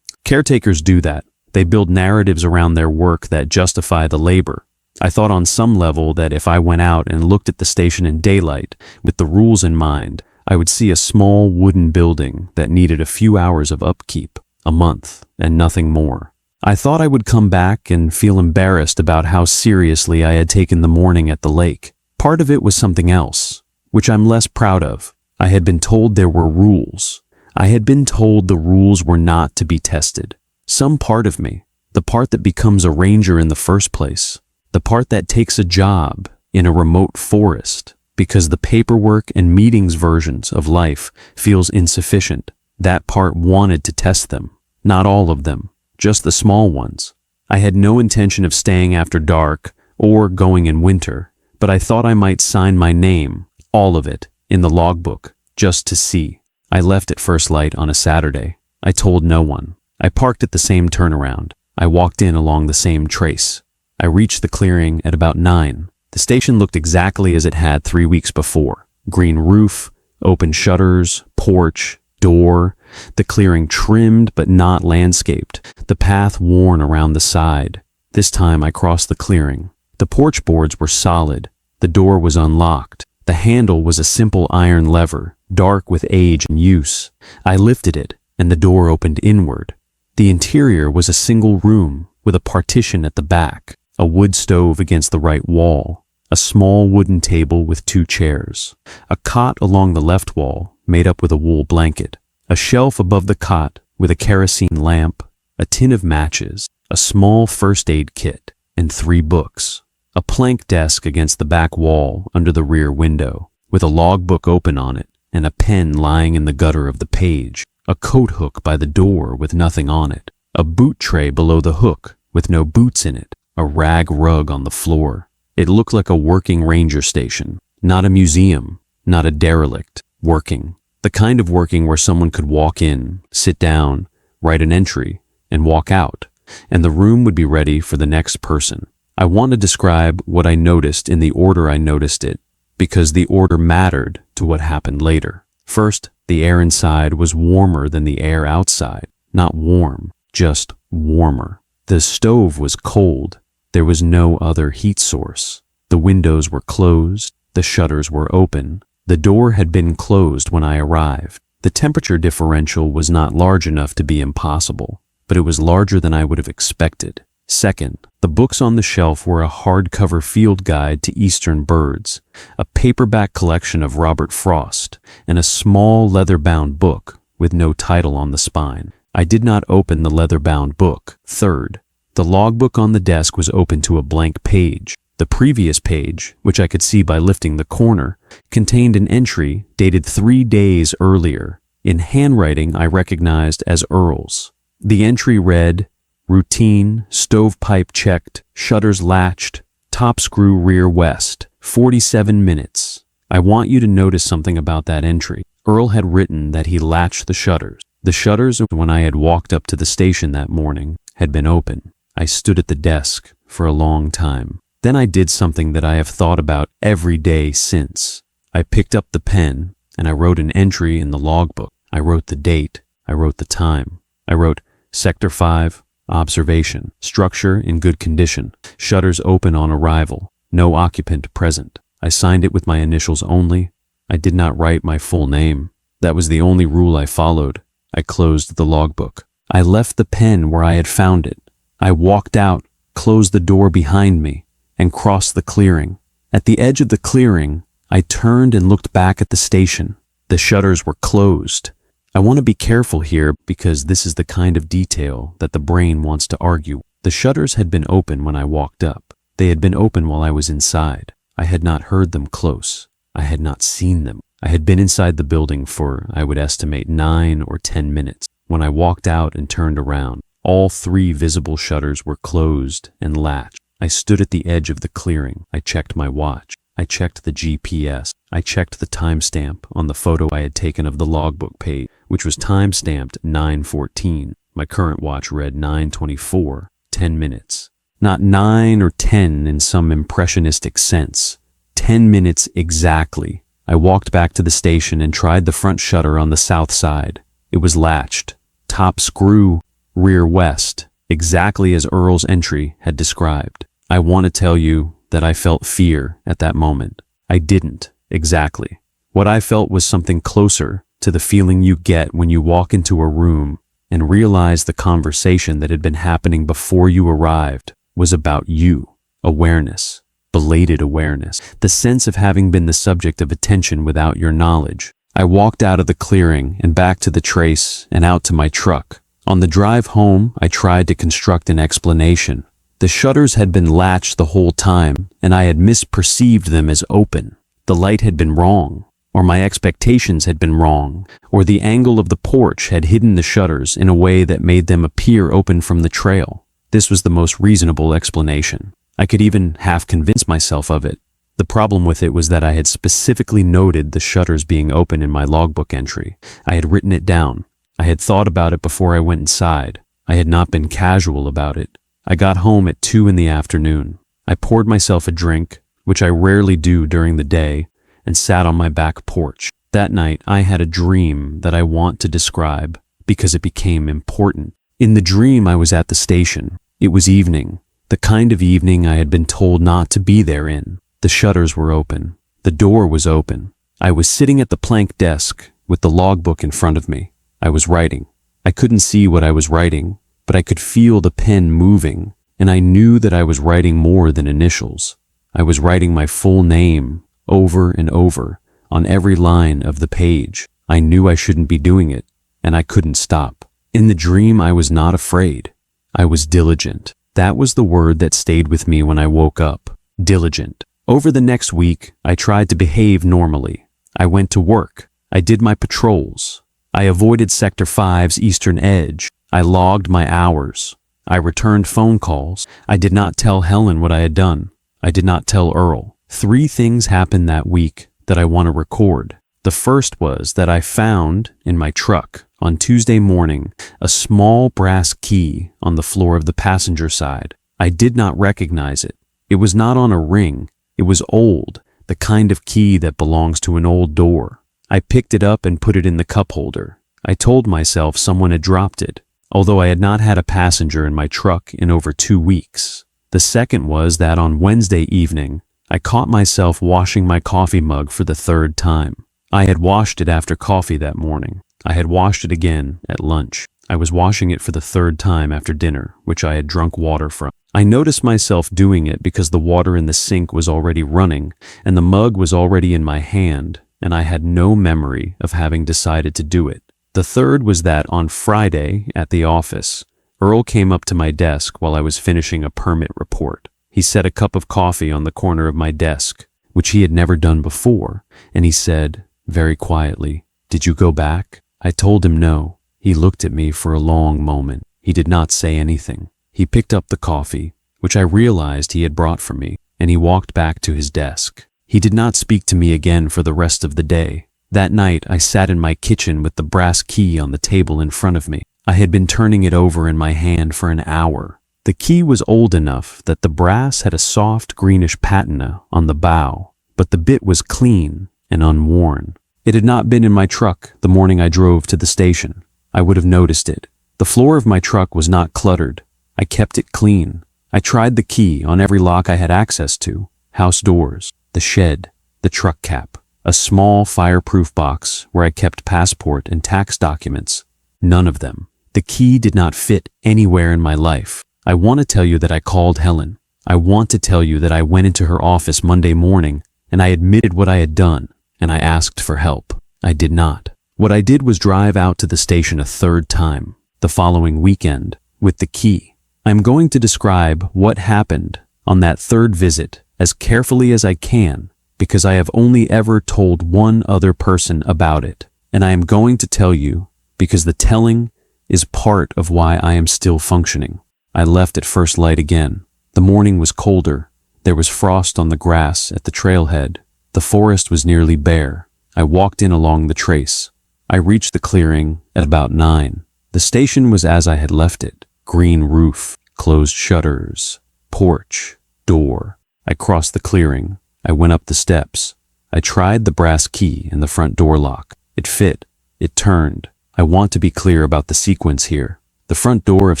Caretakers do that. They build narratives around their work that justify the labor. I thought on some level that if I went out and looked at the station in daylight with the rules in mind, I would see a small wooden building that needed a few hours of upkeep, a month, and nothing more. I thought I would come back and feel embarrassed about how seriously I had taken the morning at the lake. Part of it was something else, which I'm less proud of. I had been told there were rules. I had been told the rules were not to be tested. Some part of me, the part that becomes a ranger in the first place, the part that takes a job in a remote forest because the paperwork and meetings versions of life feels insufficient, that part wanted to test them. Not all of them, just the small ones. I had no intention of staying after dark or going in winter, but I thought I might sign my name, all of it, in the logbook, just to see. I left at first light on a Saturday. I told no one. I parked at the same turnaround. I walked in along the same trace. I reached the clearing at about 9. The station looked exactly as it had 3 weeks before. Green roof, open shutters, porch, door, the clearing trimmed but not landscaped, the path worn around the side. This time I crossed the clearing. The porch boards were solid. The door was unlocked. The handle was a simple iron lever, dark with age and use. I lifted it, and the door opened inward. The interior was a single room with a partition at the back, a wood stove against the right wall, a small wooden table with 2 chairs, a cot along the left wall made up with a wool blanket, a shelf above the cot with a kerosene lamp, a tin of matches, a small first aid kit, and 3 books, a plank desk against the back wall under the rear window, with a logbook open on it and a pen lying in the gutter of the page, a coat hook by the door with nothing on it, a boot tray below the hook with no boots in it, a rag rug on the floor. It looked like a working ranger station, not a museum, not a derelict, working. The kind of working where someone could walk in, sit down, write an entry, and walk out, and the room would be ready for the next person. I want to describe what I noticed in the order I noticed it, because the order mattered to what happened later. First, the air inside was warmer than the air outside. Not warm, just warmer. The stove was cold. There was no other heat source. The windows were closed. The shutters were open. The door had been closed when I arrived. The temperature differential was not large enough to be impossible, but it was larger than I would have expected. Second, the books on the shelf were a hardcover field guide to eastern birds, a paperback collection of Robert Frost, and a small leather-bound book with no title on the spine. I did not open the leather-bound book. Third, the logbook on the desk was open to a blank page. The previous page, which I could see by lifting the corner, contained an entry dated 3 days earlier, in handwriting I recognized as Earl's. The entry read, "Routine, stovepipe checked, shutters latched, top screw rear west, 47 minutes. I want you to notice something about that entry." Earl had written that he latched the shutters. The shutters, when I had walked up to the station that morning, had been open. I stood at the desk for a long time. Then I did something that I have thought about every day since. I picked up the pen and I wrote an entry in the logbook. I wrote the date. I wrote the time. I wrote Sector 5, observation, structure in good condition, shutters open on arrival, no occupant present. I signed it with my initials only. I did not write my full name. That was the only rule I followed. I closed the logbook. I left the pen where I had found it. I walked out, closed the door behind me, and crossed the clearing. At the edge of the clearing, I turned and looked back at the station. The shutters were closed. I want to be careful here because this is the kind of detail that the brain wants to argue. The shutters had been open when I walked up. They had been open while I was inside. I had not heard them close. I had not seen them. I had been inside the building for, I would estimate, 9 or 10 minutes. When I walked out and turned around, all 3 visible shutters were closed and latched. I stood at the edge of the clearing. I checked my watch. I checked the GPS. I checked the timestamp on the photo I had taken of the logbook page, which was time-stamped 9:14. My current watch read 9:24, 10 minutes. Not 9 or 10 in some impressionistic sense. 10 minutes exactly. I walked back to the station and tried the front shutter on the south side. It was latched. Top screw, rear west, exactly as Earl's entry had described. I want to tell you that I felt fear at that moment. I didn't, exactly. What I felt was something closer to the feeling you get when you walk into a room and realize the conversation that had been happening before you arrived was about you. Awareness, belated awareness, the sense of having been the subject of attention without your knowledge. I walked out of the clearing and back to the trace and out to my truck. On the drive home, I tried to construct an explanation. The shutters had been latched the whole time, and I had misperceived them as open. The light had been wrong, or my expectations had been wrong, or the angle of the porch had hidden the shutters in a way that made them appear open from the trail. This was the most reasonable explanation. I could even half convince myself of it. The problem with it was that I had specifically noted the shutters being open in my logbook entry. I had written it down. I had thought about it before I went inside. I had not been casual about it. I got home at 2 in the afternoon. I poured myself a drink, which I rarely do during the day, and sat on my back porch. That night, I had a dream that I want to describe because it became important. In the dream, I was at the station. It was evening, the kind of evening I had been told not to be there in. The shutters were open. The door was open. I was sitting at the plank desk with the logbook in front of me. I was writing. I couldn't see what I was writing, but I could feel the pen moving, and I knew that I was writing more than initials. I was writing my full name over and over on every line of the page. I knew I shouldn't be doing it, and I couldn't stop. In the dream, I was not afraid. I was diligent. That was the word that stayed with me when I woke up. Diligent. Over the next week, I tried to behave normally. I went to work. I did my patrols. I avoided Sector 5's eastern edge. I logged my hours. I returned phone calls. I did not tell Helen what I had done. I did not tell Earl. 3 things happened that week that I want to record. The first was that I found, in my truck, on Tuesday morning, a small brass key on the floor of the passenger side. I did not recognize it. It was not on a ring. It was old, the kind of key that belongs to an old door. I picked it up and put it in the cup holder. I told myself someone had dropped it, although I had not had a passenger in my truck in over 2 weeks. The second was that on Wednesday evening, I caught myself washing my coffee mug for the 3rd time. I had washed it after coffee that morning. I had washed it again at lunch. I was washing it for the 3rd time after dinner, which I had drunk water from. I noticed myself doing it because the water in the sink was already running, and the mug was already in my hand, and I had no memory of having decided to do it. The third was that on Friday at the office, Earl came up to my desk while I was finishing a permit report. He set a cup of coffee on the corner of my desk, which he had never done before, and he said, very quietly, "Did you go back?" I told him no. He looked at me for a long moment. He did not say anything. He picked up the coffee, which I realized he had brought for me, and he walked back to his desk. He did not speak to me again for the rest of the day. That night, I sat in my kitchen with the brass key on the table in front of me. I had been turning it over in my hand for an hour. The key was old enough that the brass had a soft greenish patina on the bow, but the bit was clean and unworn. It had not been in my truck the morning I drove to the station. I would have noticed it. The floor of my truck was not cluttered. I kept it clean. I tried the key on every lock I had access to: house doors, the shed, the truck cap, a small fireproof box where I kept passport and tax documents. None of them. The key did not fit anywhere in my life. I want to tell you that I called Helen. I want to tell you that I went into her office Monday morning and I admitted what I had done, and I asked for help. I did not. What I did was drive out to the station a third time, the following weekend, with the key. I'm going to describe what happened on that third visit as carefully as I can, because I have only ever told one other person about it, and I am going to tell you because the telling is part of why I am still functioning. I left at first light again. The morning was colder. There was frost on the grass at the trailhead. The forest was nearly bare. I walked in along the trace. I reached the clearing at about 9. The station was as I had left it. Green roof, closed shutters, porch, door. I crossed the clearing. I went up the steps. I tried the brass key in the front door lock. It fit. It turned. I want to be clear about the sequence here. The front door of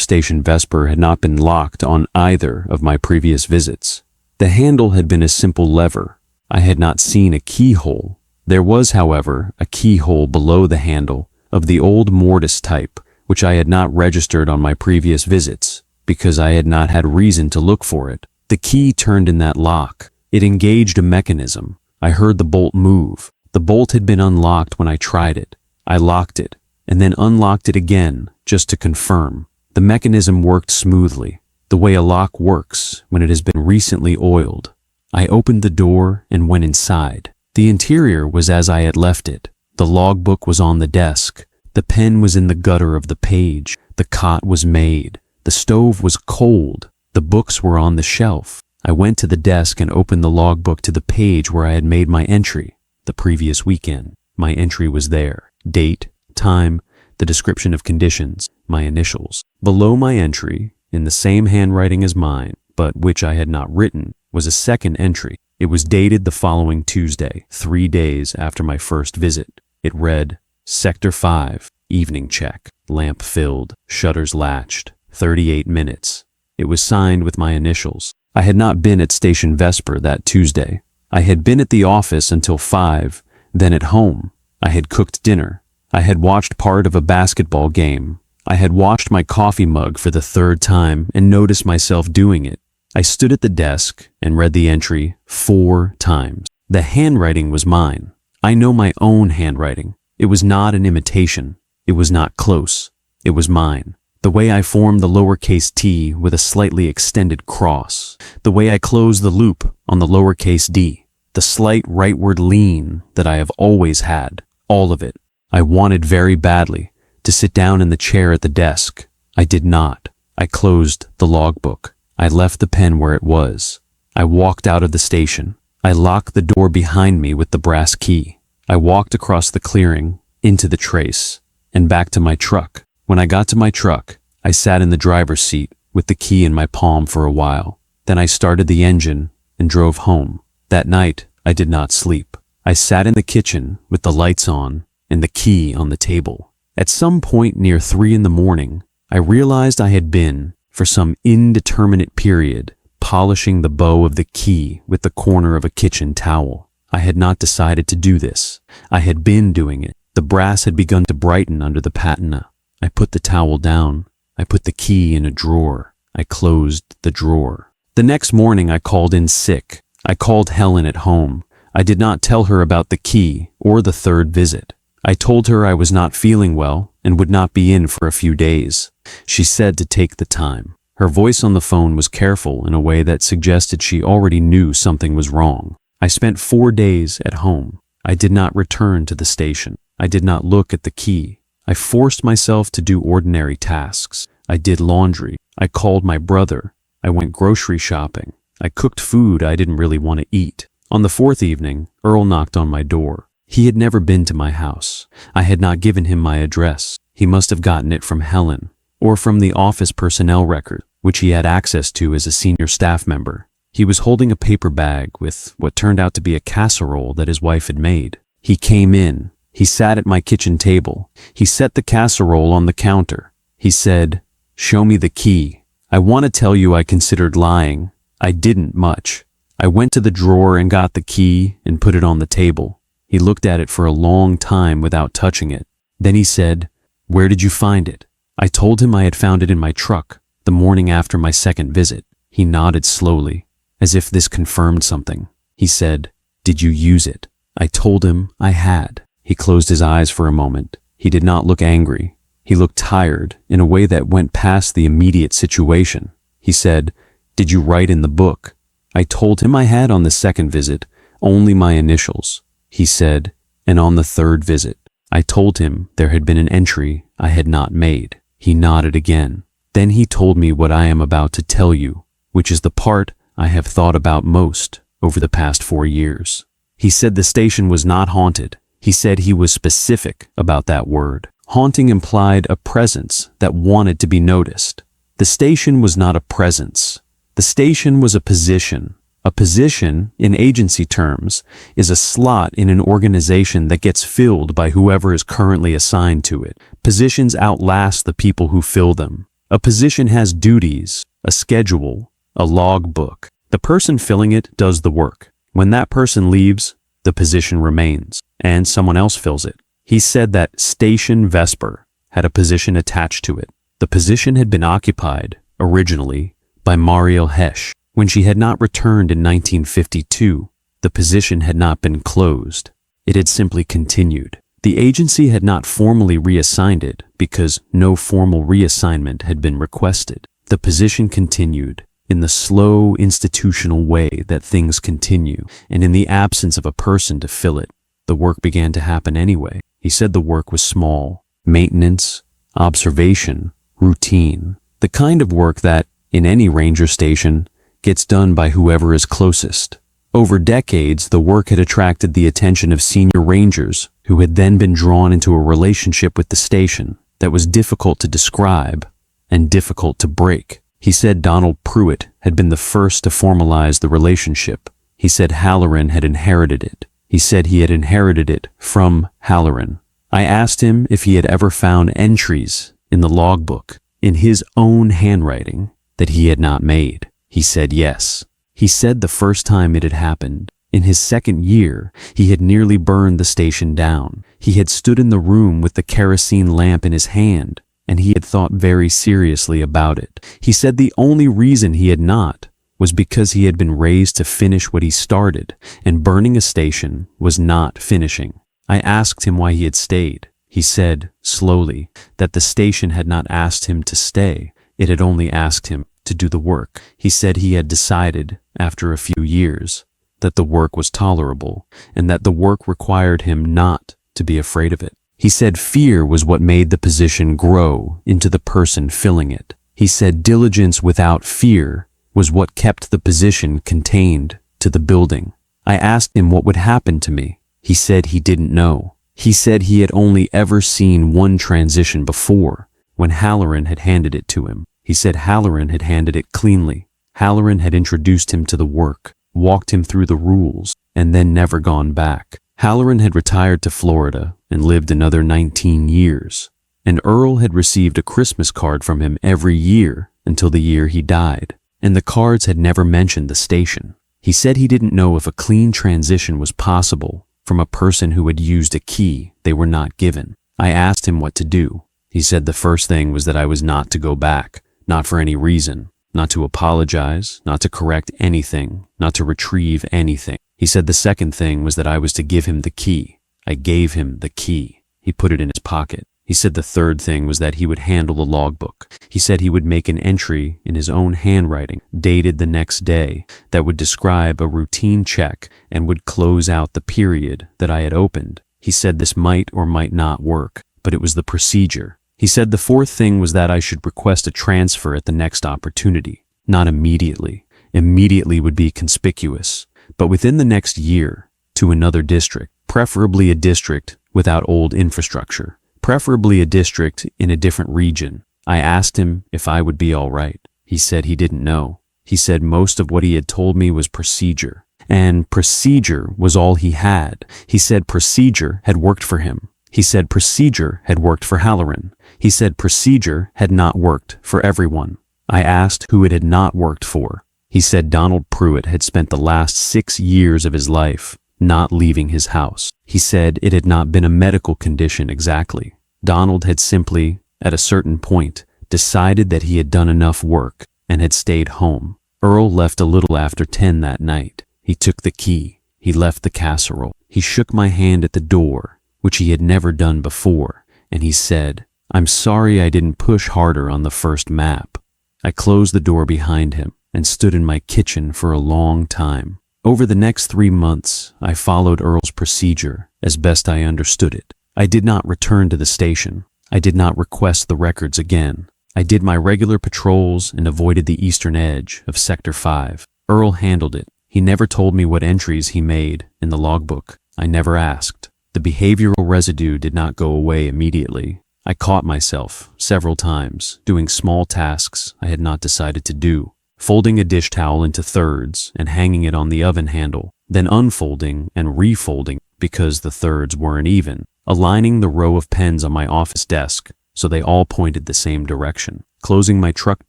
Station Vesper had not been locked on either of my previous visits. The handle had been a simple lever. I had not seen a keyhole. There was, however, a keyhole below the handle of the old mortise type, which I had not registered on my previous visits, because I had not had reason to look for it. The key turned in that lock. It engaged a mechanism. I heard the bolt move. The bolt had been unlocked when I tried it. I locked it, and then unlocked it again, just to confirm. The mechanism worked smoothly, the way a lock works when it has been recently oiled. I opened the door and went inside. The interior was as I had left it. The logbook was on the desk. The pen was in the gutter of the page. The cot was made. The stove was cold. The books were on the shelf. I went to the desk and opened the logbook to the page where I had made my entry the previous weekend. My entry was there. Date, time, the description of conditions, my initials. Below my entry, in the same handwriting as mine, but which I had not written, was a second entry. It was dated the following Tuesday, 3 days after my first visit. It read, Sector 5, evening check, lamp filled, shutters latched, 38 minutes. It was signed with my initials. I had not been at Station Vesper that Tuesday. I had been at the office until 5, then at home. I had cooked dinner. I had watched part of a basketball game. I had washed my coffee mug for the 3rd time and noticed myself doing it. I stood at the desk and read the entry 4 times. The handwriting was mine. I know my own handwriting. It was not an imitation. It was not close. It was mine. The way I formed the lowercase t with a slightly extended cross. The way I closed the loop on the lowercase d. The slight rightward lean that I have always had. All of it. I wanted very badly to sit down in the chair at the desk. I did not. I closed the logbook. I left the pen where it was. I walked out of the station. I locked the door behind me with the brass key. I walked across the clearing, into the trace, and back to my truck. When I got to my truck, I sat in the driver's seat with the key in my palm for a while. Then I started the engine and drove home. That night, I did not sleep. I sat in the kitchen with the lights on and the key on the table. At some point near 3 in the morning, I realized I had been, for some indeterminate period, polishing the bow of the key with the corner of a kitchen towel. I had not decided to do this. I had been doing it. The brass had begun to brighten under the patina. I put the towel down. I put the key in a drawer. I closed the drawer. The next morning I called in sick. I called Helen at home. I did not tell her about the key or the 3rd visit. I told her I was not feeling well and would not be in for a few days. She said to take the time. Her voice on the phone was careful in a way that suggested she already knew something was wrong. I spent 4 days at home. I did not return to the station. I did not look at the key. I forced myself to do ordinary tasks. I did laundry. I called my brother. I went grocery shopping. I cooked food I didn't really want to eat. On the 4th evening, Earl knocked on my door. He had never been to my house. I had not given him my address. He must have gotten it from Helen, or from the office personnel record, which he had access to as a senior staff member. He was holding a paper bag with what turned out to be a casserole that his wife had made. He came in. He sat at my kitchen table. He set the casserole on the counter. He said, "Show me the key." I want to tell you I considered lying. I didn't much. I went to the drawer and got the key and put it on the table. He looked at it for a long time without touching it. Then he said, "Where did you find it?" I told him I had found it in my truck the morning after my 2nd visit. He nodded slowly, as if this confirmed something. He said, "Did you use it?" I told him I had. He closed his eyes for a moment. He did not look angry. He looked tired in a way that went past the immediate situation. He said, "Did you write in the book?" I told him I had on the 2nd visit only my initials. He said, "And on the 3rd visit?" I told him there had been an entry I had not made. He nodded again. Then he told me what I am about to tell you, which is the part I have thought about most over the past 4 years. He said the station was not haunted. He said he was specific about that word. Haunting implied a presence that wanted to be noticed. The station was not a presence. The station was a position. A position, in agency terms, is a slot in an organization that gets filled by whoever is currently assigned to it. Positions outlast the people who fill them. A position has duties, a schedule, a logbook. The person filling it does the work. When that person leaves, the position remains, and someone else fills it. He said that Station Vesper had a position attached to it. The position had been occupied, originally, by Mariel Hesch. When she had not returned in 1952, the position had not been closed. It had simply continued. The agency had not formally reassigned it because no formal reassignment had been requested. The position continued in the slow institutional way that things continue, and in the absence of a person to fill it, the work began to happen anyway. He said the work was small, maintenance, observation, routine, the kind of work that, in any ranger station, gets done by whoever is closest. Over decades, the work had attracted the attention of senior rangers who had then been drawn into a relationship with the station that was difficult to describe and difficult to break. He said Donald Pruitt had been the first to formalize the relationship. He said Halloran had inherited it. He said he had inherited it from Halloran. I asked him if he had ever found entries in the logbook in his own handwriting that he had not made. He said yes. He said the first time it had happened, in his second year, he had nearly burned the station down. He had stood in the room with the kerosene lamp in his hand, and he had thought very seriously about it. He said the only reason he had not was because he had been raised to finish what he started, and burning a station was not finishing. I asked him why he had stayed. He said, slowly, that the station had not asked him to stay. It had only asked him to do the work. He said he had decided, after a few years, that the work was tolerable, and that the work required him not to be afraid of it. He said fear was what made the position grow into the person filling it. He said diligence without fear was what kept the position contained to the building. I asked him what would happen to me. He said he didn't know. He said he had only ever seen one transition before, when Halloran had handed it to him. He said Halloran had handed it cleanly. Halloran had introduced him to the work, walked him through the rules, and then never gone back. Halloran had retired to Florida and lived another 19 years, and Earl had received a Christmas card from him every year until the year he died, and the cards had never mentioned the station. He said he didn't know if a clean transition was possible from a person who had used a key they were not given. I asked him what to do. He said the first thing was that I was not to go back, not for any reason, not to apologize, not to correct anything, not to retrieve anything. He said the second thing was that I was to give him the key. I gave him the key. He put it in his pocket. He said the third thing was that he would handle the logbook. He said he would make an entry in his own handwriting, dated the next day, that would describe a routine check and would close out the period that I had opened. He said this might or might not work, but it was the procedure. He said the fourth thing was that I should request a transfer at the next opportunity. Not immediately. Immediately would be conspicuous, but within the next year, to another district, preferably a district without old infrastructure, preferably a district in a different region. I asked him if I would be all right. He said he didn't know. He said most of what he had told me was procedure, and procedure was all he had. He said procedure had worked for him. He said procedure had worked for Halloran. He said procedure had not worked for everyone. I asked who it had not worked for. He said Donald Pruitt had spent the last 6 years of his life not leaving his house. He said it had not been a medical condition exactly. Donald had simply, at a certain point, decided that he had done enough work and had stayed home. Earl left a little after 10 that night. He took the key. He left the casserole. He shook my hand at the door, which he had never done before, and he said, "I'm sorry I didn't push harder on the first map." I closed the door behind him and stood in my kitchen for a long time. Over the next 3 months, I followed Earl's procedure as best I understood it. I did not return to the station. I did not request the records again. I did my regular patrols and avoided the eastern edge of Sector 5. Earl handled it. He never told me what entries he made in the logbook. I never asked. The behavioral residue did not go away immediately. I caught myself several times doing small tasks I had not decided to do, folding a dish towel into thirds and hanging it on the oven handle, then unfolding and refolding because the thirds weren't even, aligning the row of pens on my office desk so they all pointed the same direction, closing my truck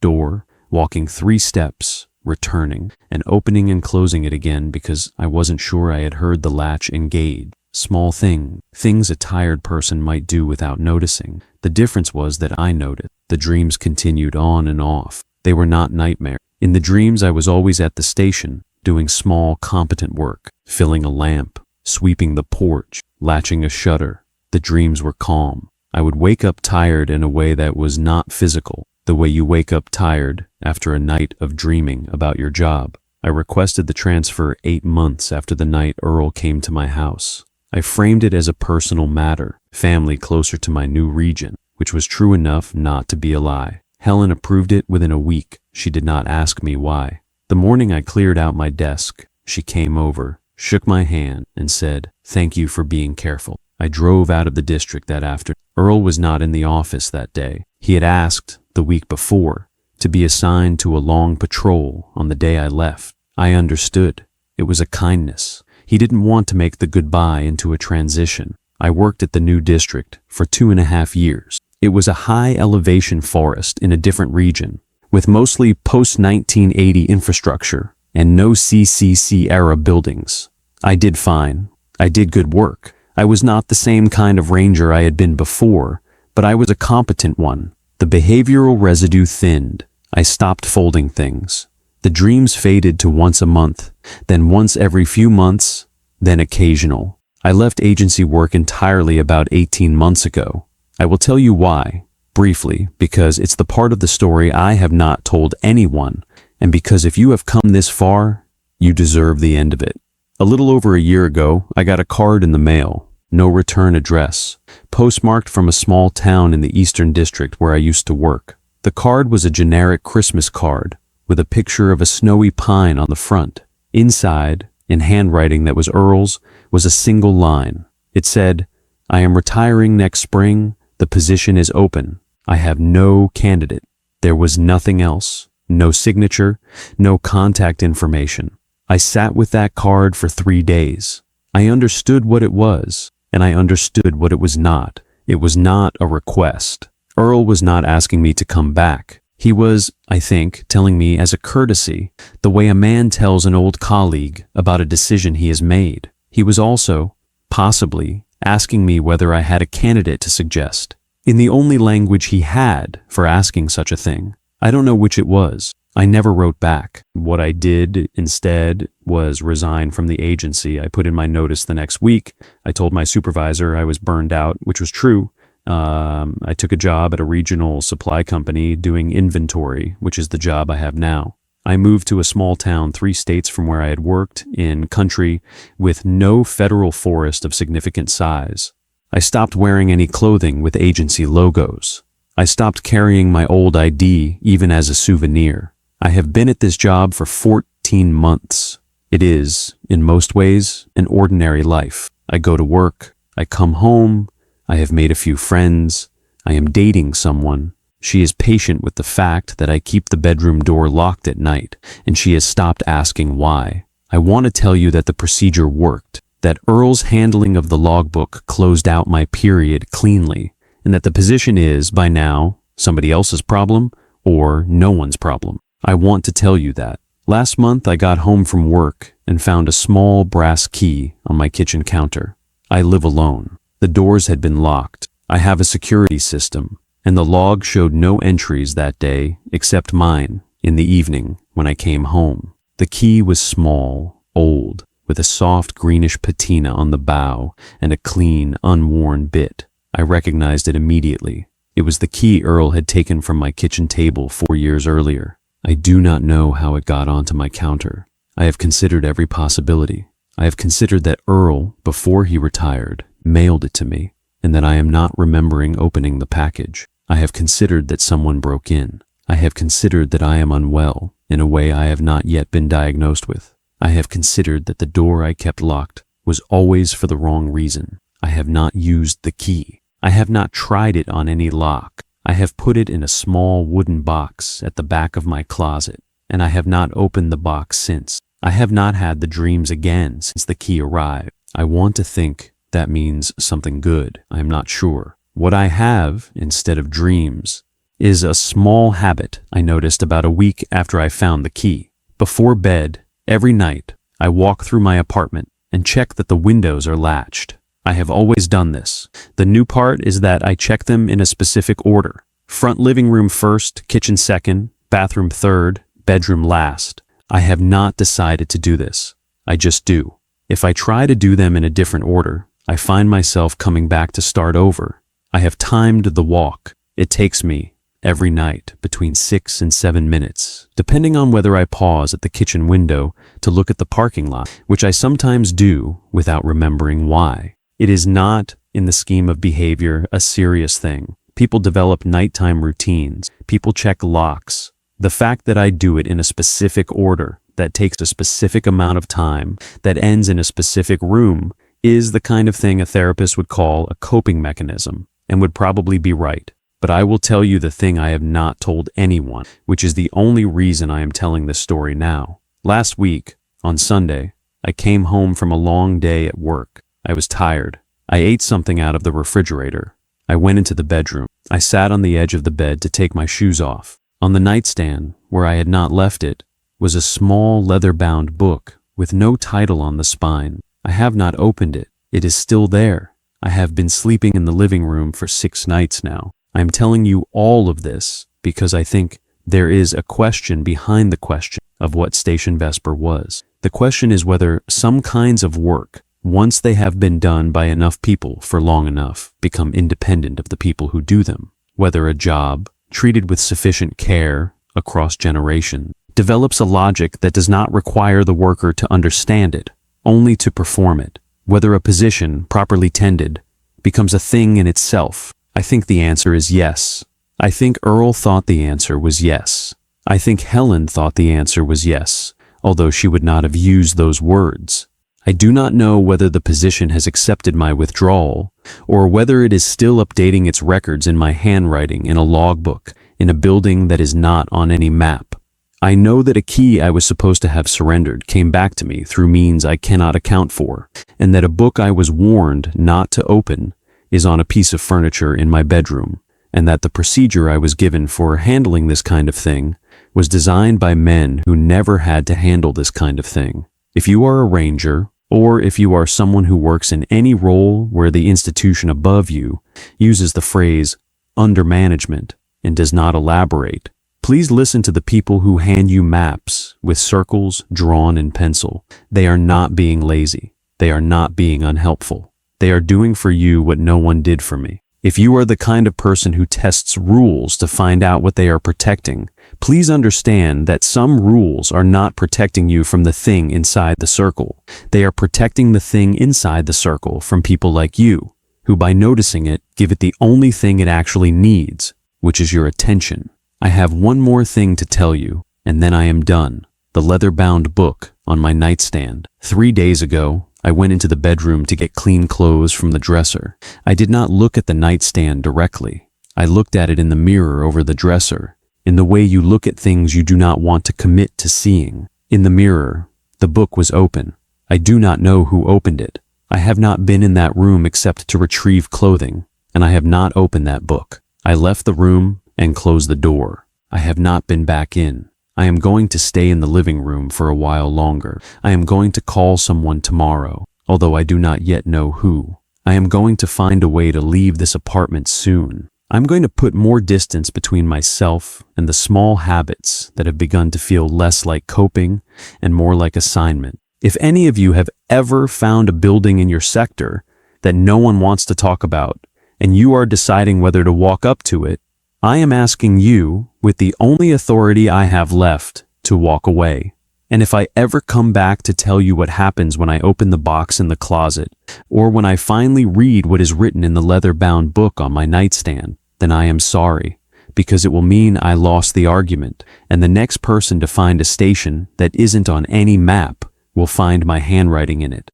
door, walking 3 steps, returning, and opening and closing it again because I wasn't sure I had heard the latch engage. Small things a tired person might do without noticing. The difference was that I noticed. The dreams continued on and off. They were not nightmares. In the dreams I was always at the station, doing small, competent work, filling a lamp, sweeping the porch, latching a shutter. The dreams were calm. I would wake up tired in a way that was not physical, the way you wake up tired after a night of dreaming about your job. I requested the transfer 8 months after the night Earl came to my house. I framed it as a personal matter, family closer to my new region, which was true enough not to be a lie. Helen approved it within a week. She did not ask me why. The morning I cleared out my desk, she came over, shook my hand, and said, "Thank you for being careful." I drove out of the district that afternoon. Earl was not in the office that day. He had asked, the week before, to be assigned to a long patrol on the day I left. I understood. It was a kindness. He didn't want to make the goodbye into a transition. I worked at the new district for 2.5 years. It was a high-elevation forest in a different region, with mostly post-1980 infrastructure and no CCC-era buildings. I did fine. I did good work. I was not the same kind of ranger I had been before, but I was a competent one. The behavioral residue thinned. I stopped folding things. The dreams faded to once a month, then once every few months, then occasional. I left agency work entirely about 18 months ago. I will tell you why, briefly, because it's the part of the story I have not told anyone, and because if you have come this far, you deserve the end of it. A little over a year ago, I got a card in the mail, no return address, postmarked from a small town in the Eastern District where I used to work. The card was a generic Christmas card, with a picture of a snowy pine on the front. Inside, in handwriting that was Earl's, was a single line. It said, "I am retiring next spring. The position is open. I have no candidate." There was nothing else. No signature, no contact information. I sat with that card for 3 days. I understood what it was, and I understood what it was not. It was not a request. Earl was not asking me to come back. He was, I think, telling me as a courtesy, the way a man tells an old colleague about a decision he has made. He was also, possibly, asking me whether I had a candidate to suggest, in the only language he had for asking such a thing. I don't know which it was. I never wrote back. What I did instead was resign from the agency. I put in my notice the next week. I told my supervisor I was burned out, which was true. I took a job at a regional supply company doing inventory, which is the job I have now. I moved to a small town 3 states from where I had worked, in country with no federal forest of significant size. I stopped wearing any clothing with agency logos. I stopped carrying my old ID even as a souvenir. I have been at this job for 14 months. It is, in most ways, an ordinary life. I go to work. I come home. I have made a few friends. I am dating someone. She is patient with the fact that I keep the bedroom door locked at night, and she has stopped asking why. I want to tell you that the procedure worked, that Earl's handling of the logbook closed out my period cleanly, and that the position is, by now, somebody else's problem or no one's problem. I want to tell you that. Last month I got home from work and found a small brass key on my kitchen counter. I live alone. The doors had been locked. I have a security system, and the log showed no entries that day except mine in the evening when I came home. The key was small, old, with a soft greenish patina on the bow and a clean, unworn bit. I recognized it immediately. It was the key Earl had taken from my kitchen table 4 years earlier. I do not know how it got onto my counter. I have considered every possibility. I have considered that Earl, before he retired, mailed it to me, and that I am not remembering opening the package. I have considered that someone broke in. I have considered that I am unwell, in a way I have not yet been diagnosed with. I have considered that the door I kept locked was always for the wrong reason. I have not used the key. I have not tried it on any lock. I have put it in a small wooden box at the back of my closet, and I have not opened the box since. I have not had the dreams again since the key arrived. I want to think that means something good. I am not sure. What I have, instead of dreams, is a small habit I noticed about a week after I found the key. Before bed, every night, I walk through my apartment and check that the windows are latched. I have always done this. The new part is that I check them in a specific order. Front living room first, kitchen second, bathroom third, bedroom last. I have not decided to do this. I just do. If I try to do them in a different order, I find myself coming back to start over. I have timed the walk. It takes me, every night, between 6 and 7 minutes, depending on whether I pause at the kitchen window to look at the parking lot, which I sometimes do without remembering why. It is not, in the scheme of behavior, a serious thing. People develop nighttime routines. People check locks. The fact that I do it in a specific order, that takes a specific amount of time, that ends in a specific room, is the kind of thing a therapist would call a coping mechanism, and would probably be right. But I will tell you the thing I have not told anyone, which is the only reason I am telling this story now. Last week, on Sunday, I came home from a long day at work. I was tired. I ate something out of the refrigerator. I went into the bedroom. I sat on the edge of the bed to take my shoes off. On the nightstand, where I had not left it, was a small leather-bound book with no title on the spine. I have not opened it. It is still there. I have been sleeping in the living room for 6 nights now. I am telling you all of this because I think there is a question behind the question of what Station Vesper was. The question is whether some kinds of work, once they have been done by enough people for long enough, become independent of the people who do them. Whether a job, treated with sufficient care across generations, develops a logic that does not require the worker to understand it, only to perform it. Whether a position, properly tended, becomes a thing in itself. I think the answer is yes. I think Earl thought the answer was yes. I think Helen thought the answer was yes, although she would not have used those words. I do not know whether the position has accepted my withdrawal, or whether it is still updating its records in my handwriting in a logbook in a building that is not on any map. I know that a key I was supposed to have surrendered came back to me through means I cannot account for, and that a book I was warned not to open is on a piece of furniture in my bedroom, and that the procedure I was given for handling this kind of thing was designed by men who never had to handle this kind of thing. If you are a ranger, or if you are someone who works in any role where the institution above you uses the phrase under management and does not elaborate, please listen to the people who hand you maps with circles drawn in pencil. They are not being lazy. They are not being unhelpful. They are doing for you what no one did for me. If you are the kind of person who tests rules to find out what they are protecting, please understand that some rules are not protecting you from the thing inside the circle. They are protecting the thing inside the circle from people like you, who by noticing it, give it the only thing it actually needs, which is your attention. I have one more thing to tell you, and then I am done. The leather-bound book on my nightstand. 3 days ago, I went into the bedroom to get clean clothes from the dresser. I did not look at the nightstand directly. I looked at it in the mirror over the dresser, in the way you look at things you do not want to commit to seeing. In the mirror, the book was open. I do not know who opened it. I have not been in that room except to retrieve clothing, and I have not opened that book. I left the room and closed the door. I have not been back in. I am going to stay in the living room for a while longer. I am going to call someone tomorrow, although I do not yet know who. I am going to find a way to leave this apartment soon. I'm going to put more distance between myself and the small habits that have begun to feel less like coping and more like assignment. If any of you have ever found a building in your sector that no one wants to talk about, and you are deciding whether to walk up to it, I am asking you, with the only authority I have left, to walk away. And if I ever come back to tell you what happens when I open the box in the closet, or when I finally read what is written in the leather-bound book on my nightstand, then I am sorry, because it will mean I lost the argument, and the next person to find a station that isn't on any map will find my handwriting in it.